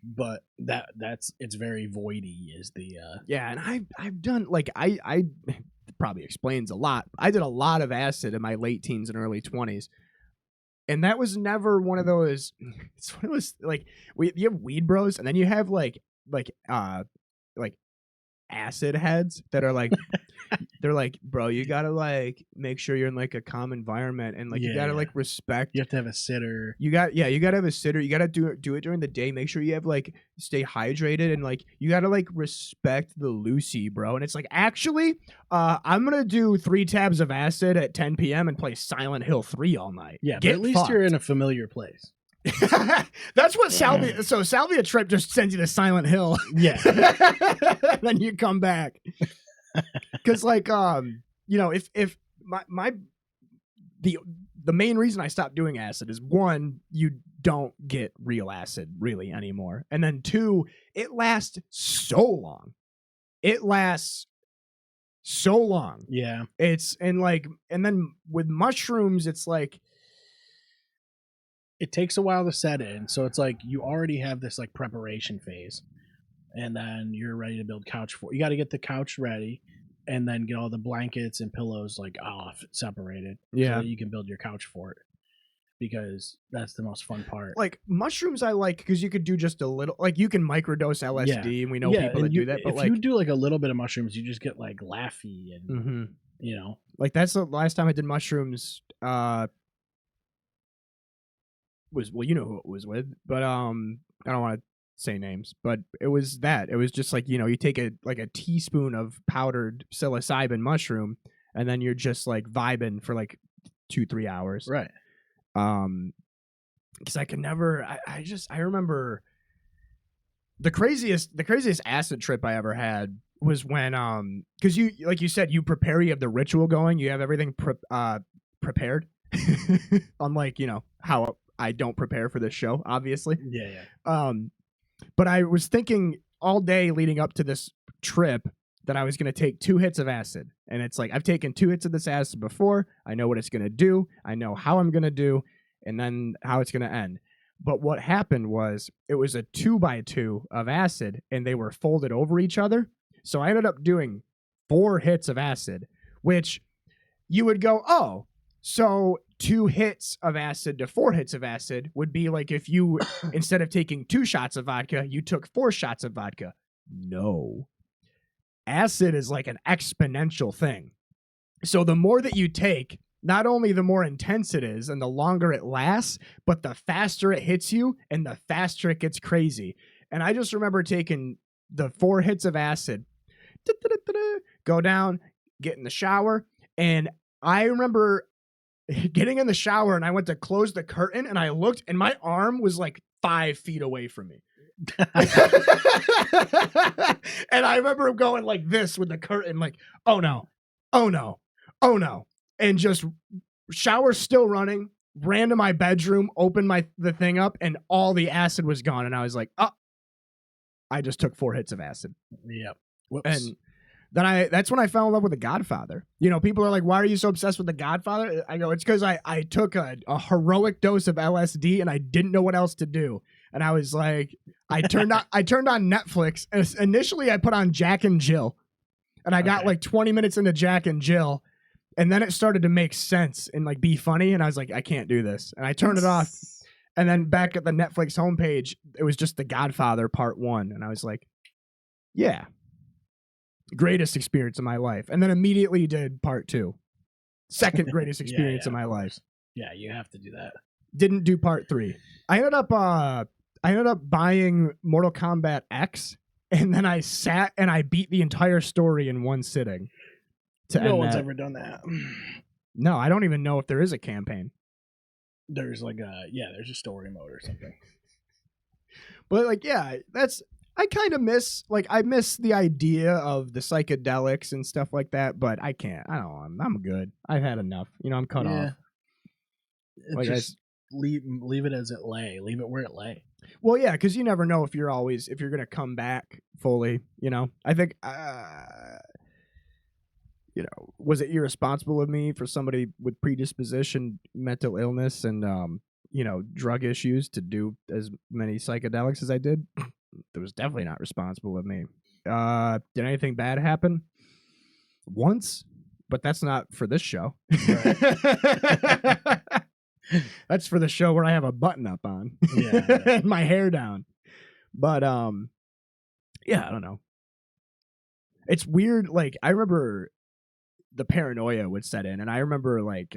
But it's very voidy is the yeah, and I've done like I probably explains a lot. I did a lot of acid in my late teens and early 20s. And that was never one of those. It's one of those like you have weed bros, and then you have like acid heads that are like they're like, bro, you gotta like make sure you're in like a calm environment, and like you gotta like respect. You have to have a sitter. You gotta have a sitter. You gotta do it during the day. Make sure you have like stay hydrated, and like you gotta like respect the Lucy, bro. And it's like, actually, I'm gonna do 3 tabs of acid at 10 p.m. and play Silent Hill 3 all night. Yeah, but at least you're in a familiar place. That's what salvia. So salvia trip just sends you to Silent Hill. Yeah, then you come back. Because like if the main reason I stopped doing acid is, 1, you don't get real acid really anymore, and then 2, it lasts so long. Yeah, And then with mushrooms, it's like it takes a while to set in. So it's like you already have this like preparation phase, and then you're ready to build couch fort. You got to get the couch ready, and then get all the blankets and pillows like off, separated. Yeah, so that you can build your couch fort, because that's the most fun part. Like mushrooms, I like because you could do just a little. Like you can microdose LSD, and we know people that do that. But if like, you do like a little bit of mushrooms, you just get like laughy and like that's the last time I did mushrooms. Was well, you know who it was with, but I don't want to say names, but it was just like, you take a teaspoon of powdered psilocybin mushroom, and then you're just like vibing for like 2-3 hours, right? Because I could never. I remember the craziest acid trip I ever had was when because you, like you said, you prepare, you have the ritual going, you have everything prepared. Unlike how I don't prepare for this show, obviously. Yeah. But I was thinking all day leading up to this trip that I was going to take 2 hits of acid. And it's like, I've taken 2 hits of this acid before. I know what it's going to do. I know how I'm going to do, and then how it's going to end. But what happened was it was a 2x2 of acid, and they were folded over each other. So I ended up doing 4 hits of acid, which you would go, oh, so 2 hits of acid to 4 hits of acid would be like if you, instead of taking 2 shots of vodka, you took 4 shots of vodka. No. Acid is like an exponential thing. So the more that you take, not only the more intense it is and the longer it lasts, but the faster it hits you and the faster it gets crazy. And I just remember taking the 4 hits of acid, go down, get in the shower, and I remember getting in the shower, and I went to close the curtain, and I looked, and my arm was like 5 feet away from me. And I remember going like this with the curtain, like, oh no, oh no, oh no. And just shower still running, ran to my bedroom, opened the thing up, and all the acid was gone. And I was like, oh, I just took 4 hits of acid. Yep. Whoops. And then that's when I fell in love with The Godfather. You know, people are like, why are you so obsessed with The Godfather? I go, it's because I took a heroic dose of LSD and I didn't know what else to do. And I was like, I turned on Netflix. And initially I put on Jack and Jill. And I got like 20 minutes into Jack and Jill. And then it started to make sense and like be funny. And I was like, I can't do this. And I turned it off. And then back at the Netflix homepage, it was just The Godfather Part 1. And I was like, yeah. Greatest experience of my life. And then immediately did Part 2. Second greatest experience of my life. Yeah, you have to do that. Didn't do Part 3. I ended up buying Mortal Kombat X, and then I sat and I beat the entire story in one sitting. No one's ever done that. No, I don't even know if there is a campaign. There's like there's a story mode or something. But like, yeah, I kind of miss the idea of the psychedelics and stuff like that, but I can't. I'm good. I've had enough. You know, I'm cut off. Like just leave it as it lay. Leave it where it lay. Well, yeah, because you never know if you're gonna come back fully. You know, I think you know, was it irresponsible of me for somebody with predisposition, mental illness, and you know, drug issues to do as many psychedelics as I did? It was definitely not responsible of me. Did anything bad happen? Once, but that's not for this show. Right. That's for the show where I have a button up on. And my hair down. But yeah, I don't know. It's weird. Like, I remember the paranoia would set in, and I remember like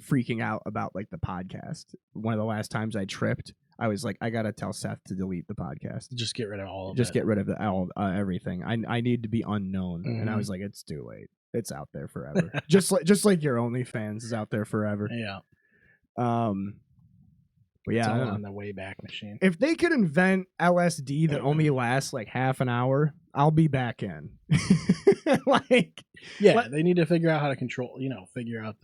freaking out about like the podcast. One of the last times I tripped, I was like, I gotta tell Seth to delete the podcast. Just get rid of all of it. Just get rid of everything. I need to be unknown. Mm-hmm. And I was like, it's too late. It's out there forever. just like your OnlyFans is out there forever. Yeah. But yeah, it's all on the Wayback Machine. If they could invent LSD that only lasts like half an hour, I'll be back in. Like, yeah, they need to figure out how to figure out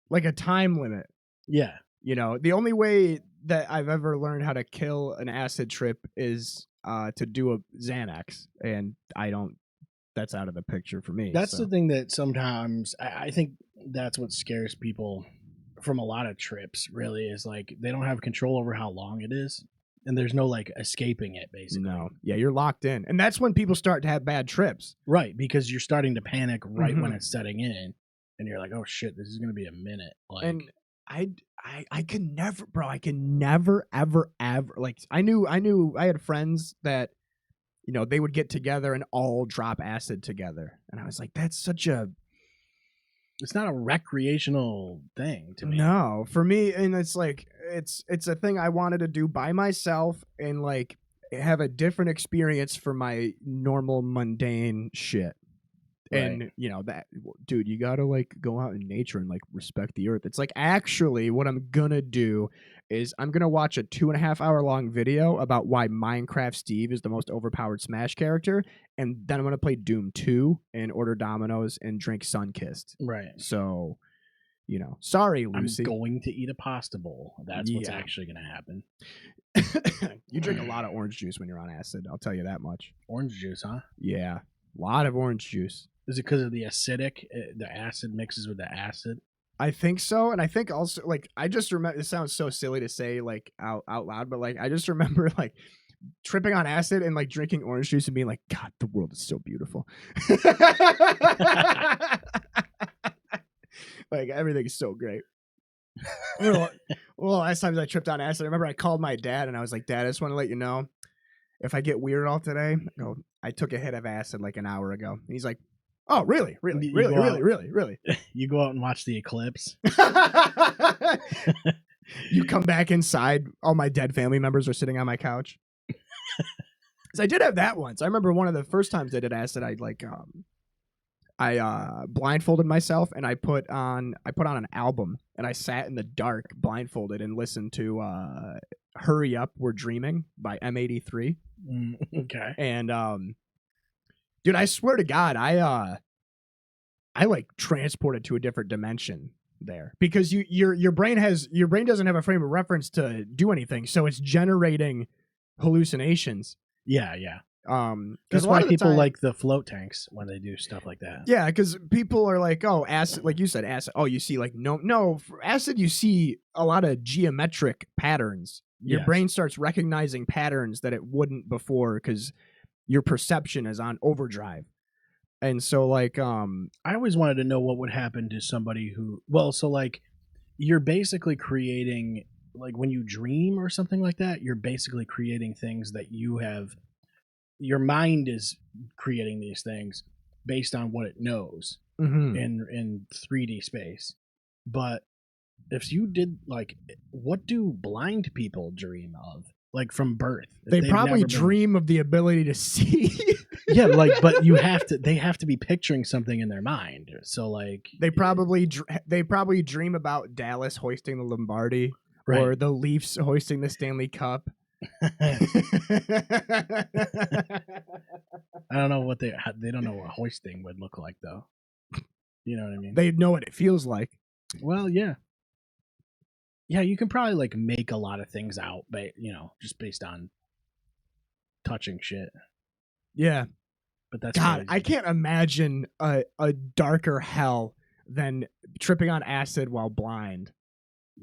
like a time limit. Yeah. You know, the only way that I've ever learned how to kill an acid trip is to do a Xanax, and that's out of the picture for me. That's the thing that sometimes I think that's what scares people from a lot of trips, really, is like they don't have control over how long it is, and there's no like escaping it, basically. No. Yeah, you're locked in. And that's when people start to have bad trips. Right, because you're starting to panic right when it's setting in, and you're like, oh shit, this is going to be a minute. Like, and I can never, bro. I can never, ever, like. I knew. I had friends that, you know, they would get together and all drop acid together, and I was like, that's such a. It's not a recreational thing to me. No, for me, and it's like it's a thing I wanted to do by myself and like have a different experience for my normal mundane shit. Right. And you know that, dude, you gotta like go out in nature and like respect the earth. It's like, actually what I'm gonna do is I'm gonna watch a 2.5 hour long video about why Minecraft Steve is the most overpowered Smash character, and then I'm gonna play Doom 2 and order Domino's and drink Sunkissed. Right. So, you know, sorry, Lucy. I'm going to eat a pasta bowl. That's what's actually gonna happen. You drink a lot of orange juice when you're on acid, I'll tell you that much. Orange juice, huh? Yeah, a lot of orange juice. Is it because of the acidic? The acid mixes with the acid? I think so. And I think also, like, I just remember, it sounds so silly to say, like, out loud, but, like, I just remember, like, tripping on acid and, like, drinking orange juice and being like, God, the world is so beautiful. Like, everything is so great. Well, last time I tripped on acid, I remember I called my dad and I was like, Dad, I just want to let you know, if I get weird all today, I took a hit of acid like an hour ago. And he's like, oh, really? Really? You go out and watch the eclipse. You come back inside, all my dead family members are sitting on my couch. I did have that once. I remember one of the first times I did acid, I blindfolded myself and I put on an album and I sat in the dark blindfolded and listened to Hurry Up, We're Dreaming by M83. Okay. And dude, I swear to God, I like transported to a different dimension there, because your brain doesn't have a frame of reference to do anything, so it's generating hallucinations. Yeah. Because That's why people like the float tanks when they do stuff like that. Yeah, because people are like, oh, acid, like you said, acid. Oh, you see, like, no, for acid, you see a lot of geometric patterns. Your brain starts recognizing patterns that it wouldn't before, because your perception is on overdrive. And so, like, I always wanted to know what would happen to somebody who, well, so like, you're basically creating, like, when you dream or something like that, you're basically creating things that you have. Your mind is creating these things based on what it knows in 3D space. But if you did, like, what do blind people dream of? Like, from birth, they probably dream of the ability to see. Yeah, like, but they have to be picturing something in their mind. So, like, they probably dream about Dallas hoisting the Lombardi, right, or the Leafs hoisting the Stanley Cup. I don't know what they don't know what hoisting would look like, though. You know what I mean? They know what it feels like. Well, yeah. Yeah, you can probably, like, make a lot of things out, but, just based on touching shit. Yeah. But that's God, crazy. I can't imagine a darker hell than tripping on acid while blind.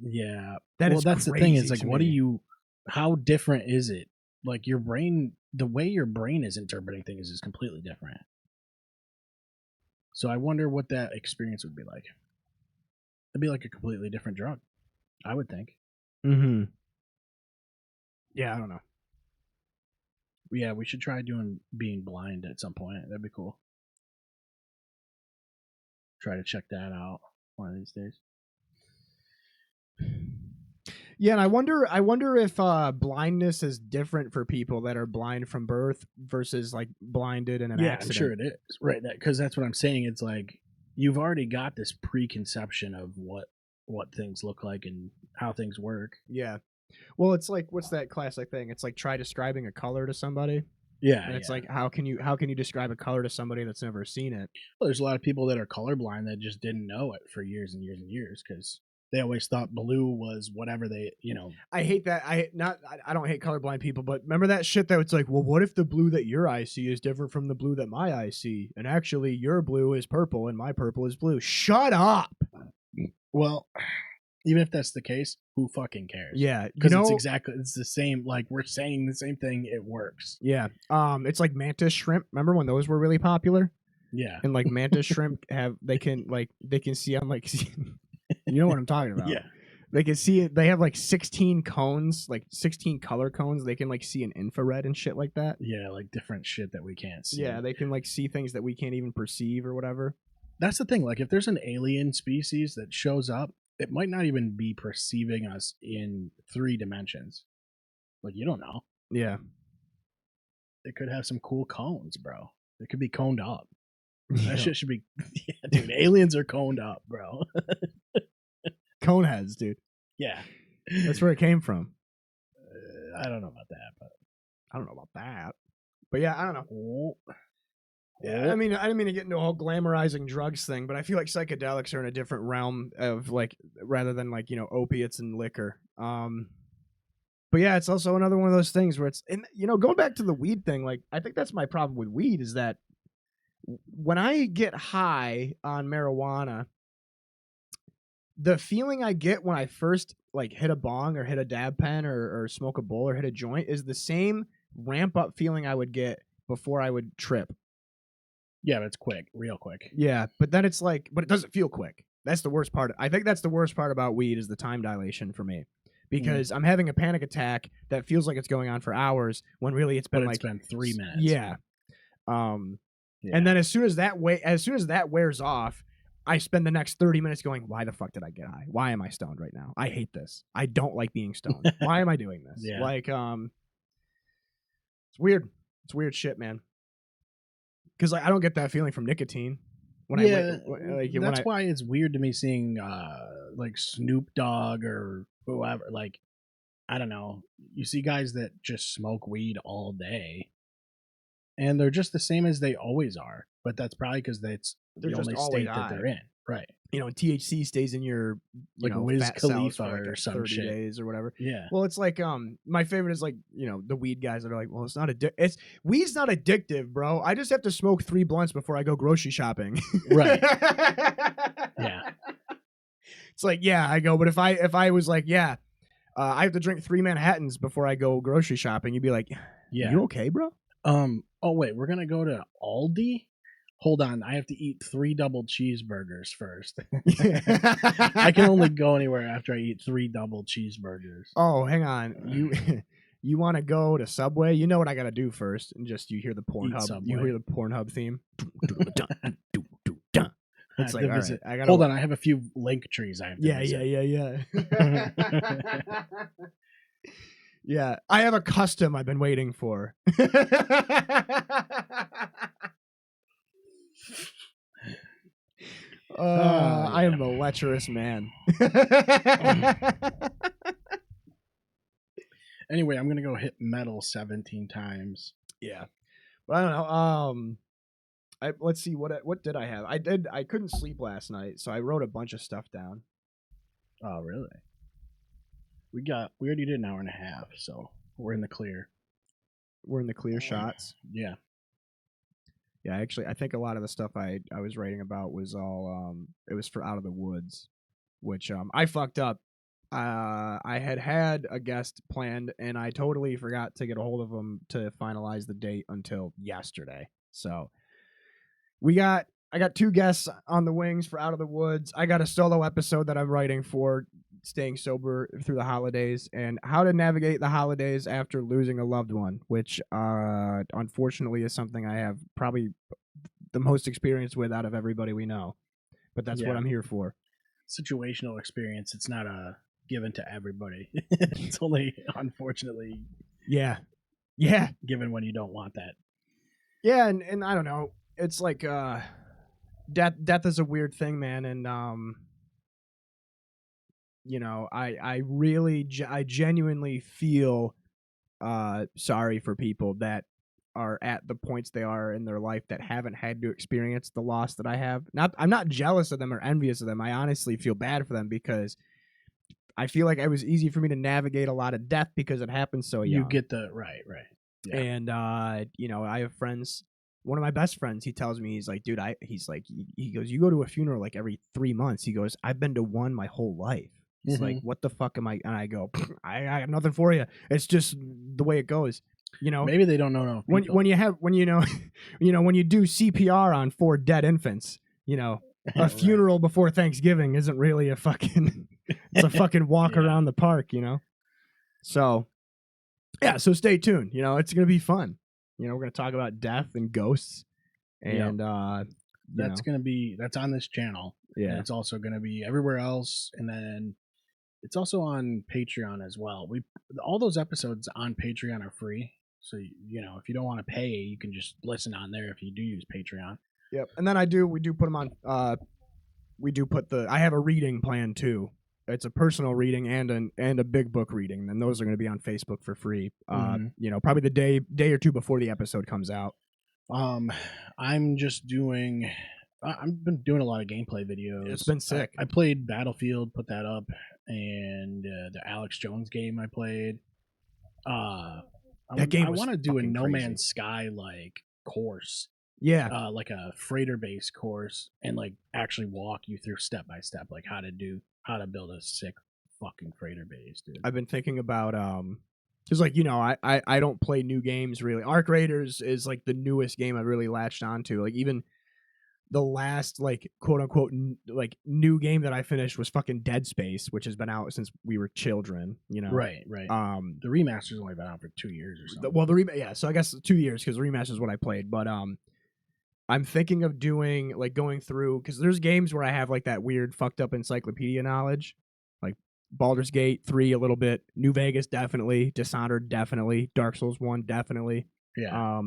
Yeah. That's the thing is, like, me. how different is it? Like, your brain, the way your brain is interpreting things is completely different. So I wonder what that experience would be like. It'd be like a completely different drug, I would think. Mm-hmm. Yeah, I don't know. Yeah, we should try being blind at some point. That'd be cool. Try to check that out one of these days. Yeah, and I wonder if blindness is different for people that are blind from birth versus, like, blinded in an accident. I'm sure it is. Right, because that's what I'm saying. It's like you've already got this preconception of what things look like and how things work. Yeah. Well, it's like, what's that classic thing? It's like, try describing a color to somebody. Yeah. And it's like, how can you describe a color to somebody that's never seen it? Well, there's a lot of people that are colorblind that just didn't know it for years and years and years because they always thought blue was whatever they, I hate that. I don't hate colorblind people, but remember that shit that it's like, well, what if the blue that your eyes see is different from the blue that my eyes see? And actually your blue is purple and my purple is blue. Shut up. Well, even if that's the case, who fucking cares? Yeah. Because it's the same, like, we're saying the same thing, it works. Yeah. It's like mantis shrimp. Remember when those were really popular? Yeah. And, like, mantis shrimp they can see on, like, you know what I'm talking about. Yeah. They can see it. They have, like, 16 cones, like 16 color cones. They can, like, see in infrared and shit like that. Yeah, like different shit that we can't see. Yeah, they can, like, see things that we can't even perceive or whatever. That's the thing. Like, if there's an alien species that shows up, it might not even be perceiving us in 3 dimensions. Like, you don't know. Yeah. It could have some cool cones, bro. It could be coned up. That shit should be... Yeah, dude, aliens are coned up, bro. Coneheads, dude. Yeah. That's where it came from. I don't know about that, but... I don't know about that. But yeah, I don't know. Oh. Yeah, I mean, I didn't mean to get into a whole glamorizing drugs thing, but I feel like psychedelics are in a different realm of, like, rather than, like, opiates and liquor. But yeah, it's also another one of those things where it's, and going back to the weed thing, like, I think that's my problem with weed is that when I get high on marijuana, the feeling I get when I first, like, hit a bong or hit a dab pen or smoke a bowl or hit a joint is the same ramp up feeling I would get before I would trip. Yeah, but it's quick, real quick. Yeah, but then it's like, but it doesn't feel quick. That's the worst part. I think that's the worst part about weed is the time dilation for me. Because I'm having a panic attack that feels like it's going on for hours when really it's been 3 minutes. Yeah. And then as soon as that wears off, I spend the next 30 minutes going, why the fuck did I get high? Why am I stoned right now? I hate this. I don't like being stoned. Why am I doing this? Yeah. Like, it's weird. It's weird shit, man. Because, like, I don't get that feeling from nicotine. That's why it's weird to me seeing like Snoop Dogg or whoever, like, I don't know. You see guys that just smoke weed all day, and they're just the same as they always are. But that's probably because that's They're the just only always state that they're high. in. Right. You know, THC stays in your Like Wiz fat cells Khalifa for like or some 30 shit. days or whatever. Yeah. Well, it's like my favorite is like, the weed guys that are like, well, it's not weed's not addictive, bro. I just have to smoke 3 blunts before I go grocery shopping. Right. Yeah. It's like, yeah, I go, but if I was like, yeah, I have to drink 3 Manhattans before I go grocery shopping, you'd be like, Yeah. You okay, bro? Oh wait, we're gonna go to Aldi. Hold on, I have to eat 3 double cheeseburgers first. I can only go anywhere after I eat 3 double cheeseburgers. Oh, hang on. You want to go to Subway? You know what I got to do first, and just you hear the Pornhub. You hear the Pornhub theme. It's like, all right, I gotta hold on. I have a few link trees. I have to visit. Yeah. Yeah, I have a custom I've been waiting for. I am a lecherous man. Anyway, I'm gonna go hit metal 17 times. Yeah, but I don't know. Let's see what did I have? I couldn't sleep last night, so I wrote a bunch of stuff down. Oh, really? We already did an hour and a half, so we're in the clear. We're in the clear shots. Yeah. Yeah, actually, I think a lot of the stuff I was writing about was all it was for Out of the Woods, which I fucked up. I had a guest planned, and I totally forgot to get a hold of him to finalize the date until yesterday. So I got 2 guests on the wings for Out of the Woods. I got a solo episode that I'm writing for staying sober through the holidays and how to navigate the holidays after losing a loved one, which unfortunately is something I have probably the most experience with out of everybody we know. But that's what I'm here for. Situational experience. It's not given to everybody. It's only, unfortunately, given when you don't want that. Yeah, and I don't know. It's like death is a weird thing, man, and I genuinely feel sorry for people that are at the points they are in their life that haven't had to experience the loss that I have. I'm not jealous of them or envious of them. I honestly feel bad for them because I feel like it was easy for me to navigate a lot of death because it happened so young. You get the right. Yeah. And I have friends. One of my best friends, he tells me, he's like, dude, he goes, you go to a funeral like every 3 months. He goes, I've been to one my whole life. He's like, what the fuck am I? And I go, I got nothing for you. It's just the way it goes. Maybe they don't know. When you do CPR on 4 dead infants, a funeral before Thanksgiving isn't really a fucking, it's a fucking walk around the park, So, yeah, so stay tuned. It's going to be fun. We're going to talk about death and ghosts. And that's on this channel. Yeah. And it's also going to be everywhere else. And then it's also on Patreon as well. All those episodes on Patreon are free. So, if you don't want to pay, you can just listen on there if you do use Patreon. Yep. And then we do put them on, I have a reading plan too. It's a personal reading and a big book reading. And those are going to be on Facebook for free. Probably the day or two before the episode comes out. I'm just doing, I've been doing a lot of gameplay videos. It's been sick. I played Battlefield, put that up, and the Alex Jones game I played. That game I want to do a No crazy. Man's Sky like course. Yeah. Like a freighter based course, and like actually walk you through step by step, like how to build a sick fucking freighter base, dude. I've been thinking about because I don't play new games really. Arc Raiders is like the newest game I've really latched onto. Like even the last like quote unquote like new game that I finished was fucking Dead Space, which has been out since we were children. Right. The remaster's only been out for 2 years or something. So I guess 2 years because the remaster is what I played, but I'm thinking of doing like going through because there's games where I have like that weird fucked up encyclopedia knowledge, like Baldur's Gate 3 a little bit, New Vegas definitely, Dishonored definitely, Dark Souls 1 definitely. Yeah.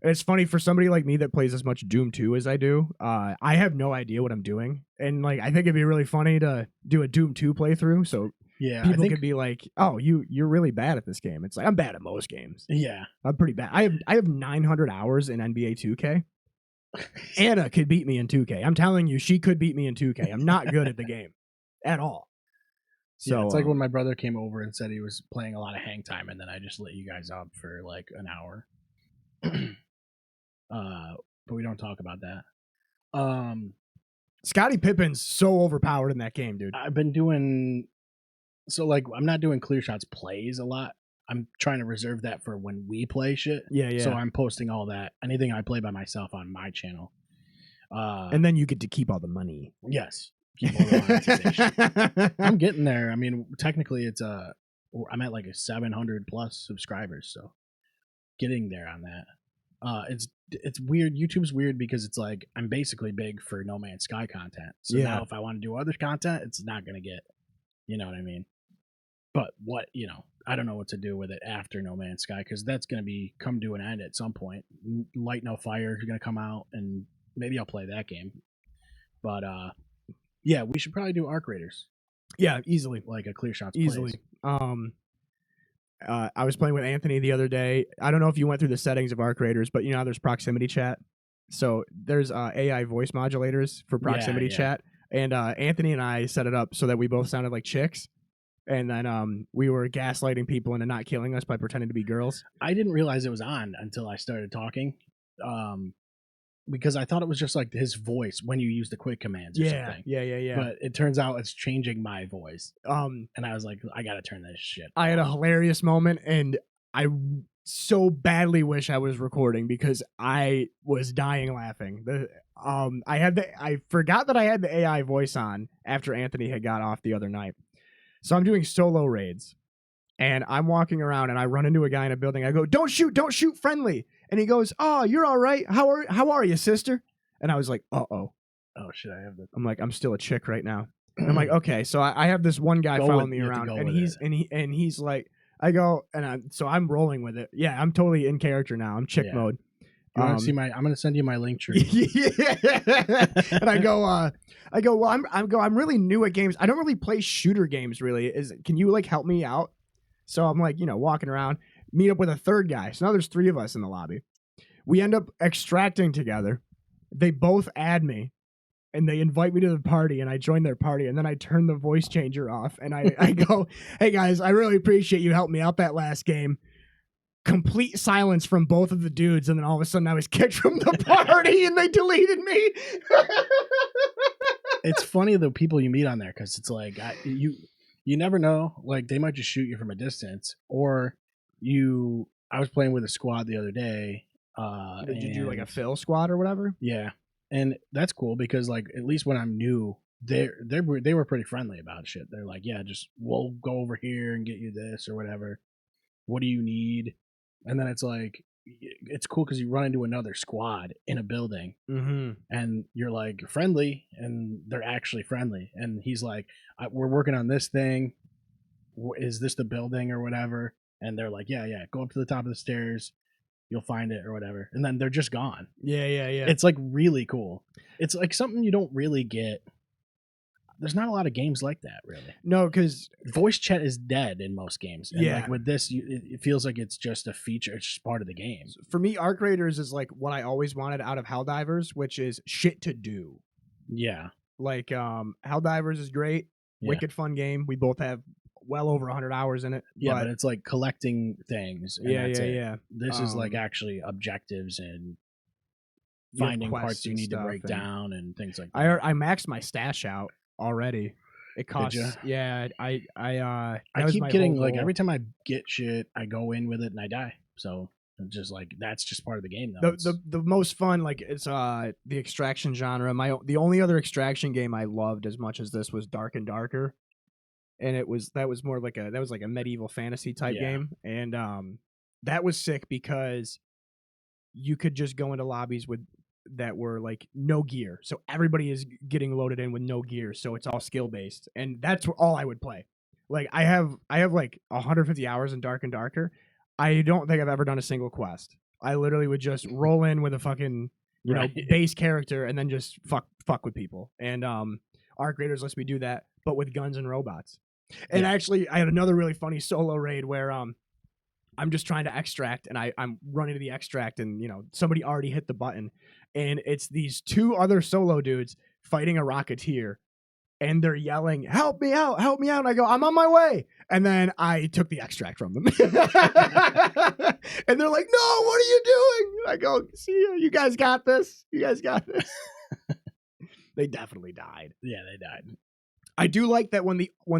It's funny for somebody like me that plays as much Doom 2 as I do. I have no idea what I'm doing, and like I think it'd be really funny to do a Doom 2 playthrough. So Yeah, people could be like, "Oh, you're really bad at this game." It's like I'm bad at most games. Yeah, I'm pretty bad. I have 900 hours in NBA 2K. Anna could beat me in 2K. I'm telling you, she could beat me in 2K. I'm not good at the game at all. So yeah, it's like when my brother came over and said he was playing a lot of hang time, and then I just lit you guys up for like an hour. But we don't talk about that. Scottie Pippen's so overpowered in that game, dude. I've been doing so like I'm not doing Clear Shots plays a lot. I'm trying to reserve that for when we play shit. Yeah, yeah. So I'm posting all that, anything I play by myself on my channel. And then you get to keep all the money. Yes, keep all the monetization. I'm getting there. I mean, technically, it's I'm at like a 700 plus subscribers, so getting there on that. It's weird. YouTube's weird because it's like I'm basically big for No Man's Sky content. So Yeah. now if I want to do other content, it's not gonna get, you know what I mean. But what I don't know what to do with it after No Man's Sky because that's gonna come to an end at some point. Light No Fire is gonna come out, and maybe I'll play that game. But yeah, we should probably do Arc Raiders. Yeah, easily. Like a Clear Shots Easily. plays. I was playing with Anthony the other day. I don't know if you went through the settings of Arc Raiders, but you know how there's proximity chat. So there's AI voice modulators for proximity chat, and Anthony and I set it up so that we both sounded like chicks, and then we were gaslighting people into not killing us by pretending to be girls. I didn't realize it was on until I started talking, because I thought it was just like his voice when you use the quick commands or something. Yeah. But it turns out it's changing my voice. And I was like, I gotta turn this shit. I had a hilarious moment, and I so badly wish I was recording because I was dying laughing. I forgot that I had the AI voice on after Anthony had got off the other night. So I'm doing solo raids, and I'm walking around, and I run into a guy in a building. I go, don't shoot, friendly. And he goes, oh, you're all right. How are you, sister? And I was like, oh shit, I have this. I'm like, I'm still a chick right now. And I'm like, okay. So I have this one guy following me around, and he's like, I go, so I'm rolling with it. Yeah, I'm totally in character now. I'm chick mode. You want to see I'm gonna send you my link tree. Yeah. And I go, well, I'm really new at games. I don't really play shooter games. Really, can you like help me out? So I'm like, walking around, meet up with a third guy. So now there's 3 of us in the lobby. We end up extracting together. They both add me, and they invite me to the party, and I join their party, and then I turn the voice changer off, and I go, hey guys, I really appreciate you helping me out that last game. Complete silence from both of the dudes, and then all of a sudden I was kicked from the party, and they deleted me. It's funny the people you meet on there, because it's like you never know. Like they might just shoot you from a distance, or I was playing with a squad the other day. Did you do like a fill squad or whatever? Yeah, and that's cool because like at least when I'm new, they were pretty friendly about shit. They're like, yeah, just we'll go over here and get you this or whatever. What do you need? And then it's like, it's cool because you run into another squad in a building, and you're like friendly, and they're actually friendly. And he's like, we're working on this thing. Is this the building or whatever? And they're like, yeah, go up to the top of the stairs. You'll find it or whatever. And then they're just gone. Yeah. It's like really cool. It's like something you don't really get. There's not a lot of games like that, really. No, because voice chat is dead in most games. And like with this, it feels like it's just a feature. It's just part of the game. For me, Arc Raiders is like what I always wanted out of Helldivers, which is shit to do. Yeah. Like Helldivers is great. Yeah. Wicked fun game. We both have well over 100 hours in it. Yeah, but it's like collecting things. Yeah. This is like actually objectives and finding parts you need to break down and things like that. I maxed my stash out already. It costs. Yeah, I keep getting like every time I get shit, I go in with it and I die. So it's just like that's just part of the game. Though the most fun, like it's the extraction genre. The only other extraction game I loved as much as this was Dark and Darker, and that was like a medieval fantasy type game, and that was sick because you could just go into lobbies that were like no gear, so everybody is getting loaded in with no gear, so it's all skill based, and that's all I would play. Like I have like 150 hours in Dark and Darker. I don't think I've ever done a single quest. I literally would just roll in with a fucking base character and then just fuck with people. And Arc Raiders lets me do that, but with guns and robots. And Yeah. actually, I had another really funny solo raid where I'm just trying to extract, and I'm running to the extract, and somebody already hit the button, and it's these two other solo dudes fighting a Rocketeer, and they're yelling, help me out, and I go, I'm on my way, and then I took the extract from them. And they're like, no, what are you doing? I go, see you guys got this, They definitely died. Yeah, they died. I do like that when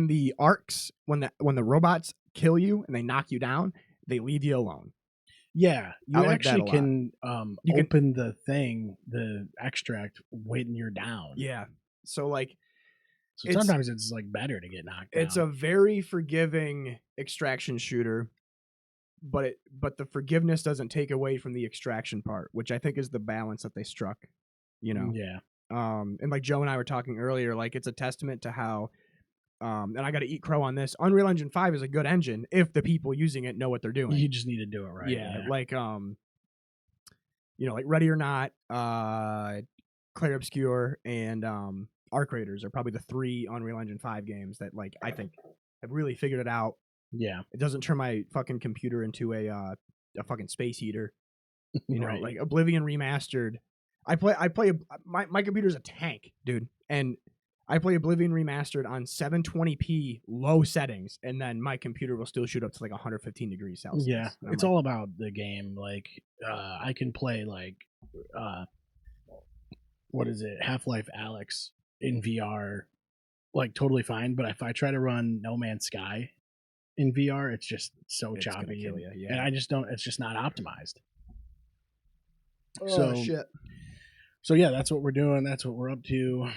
the arcs, when the robots kill you and they knock you down, they leave you alone. Yeah, you I like that actually a lot. can You can- open the extract when you're down. Yeah. So like, So sometimes it's like better to get knocked down. it's a very forgiving extraction shooter, but the forgiveness doesn't take away from the extraction part, which I think is the balance that they struck. Yeah. And like Joe and I were talking earlier, like it's a testament to how, and I got to eat crow on this. Unreal Engine 5 is a good engine if the people using it know what they're doing. You just need to do it right. Yeah. Like like Ready or Not, Clair Obscur, and Arc Raiders are probably the 3 Unreal Engine 5 games that like I think have really figured it out. Yeah. It doesn't turn my fucking computer into a fucking space heater. Right. Like Oblivion Remastered. My computer's a tank, dude, and I play Oblivion Remastered on 720p low settings, and then my computer will still shoot up to like 115 degrees Celsius. Yeah, it's all about the game. Like, I can play like, what is it, Half-Life Alyx in VR, like totally fine. But if I try to run No Man's Sky in VR, it's just so It's gonna choppy, kill you, yeah. and I just don't. It's just not optimized. Oh shit. So yeah, that's what we're doing. That's what we're up to.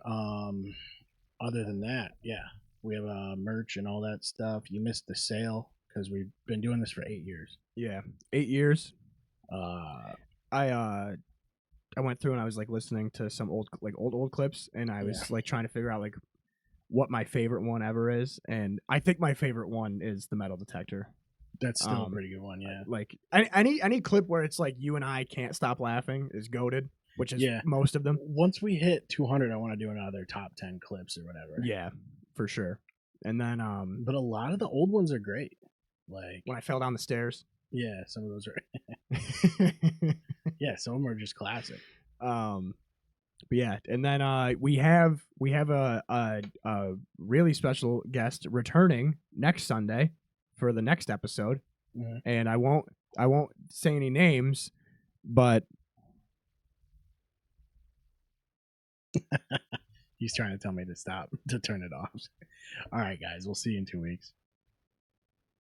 Other than that, yeah, we have merch and all that stuff. You missed the sale because we've been doing this for 8 years. Yeah, 8 years. I went through and I was like listening to some old clips, and I was like trying to figure out like what my favorite one ever is, and I think my favorite one is the metal detector. That's still a pretty good one, yeah. Like any clip where it's like you and I can't stop laughing is goated, which is most of them. Once we hit 200, I want to do another top 10 clips or whatever. Yeah, for sure. And then but a lot of the old ones are great. Like when I fell down the stairs. Yeah, some of those are. Yeah, some of them are just classic. But yeah, and then we have a really special guest returning next Sunday for the next episode, and I won't say any names, but he's trying to tell me to stop, to turn it off. All right, guys, we'll see you in 2 weeks.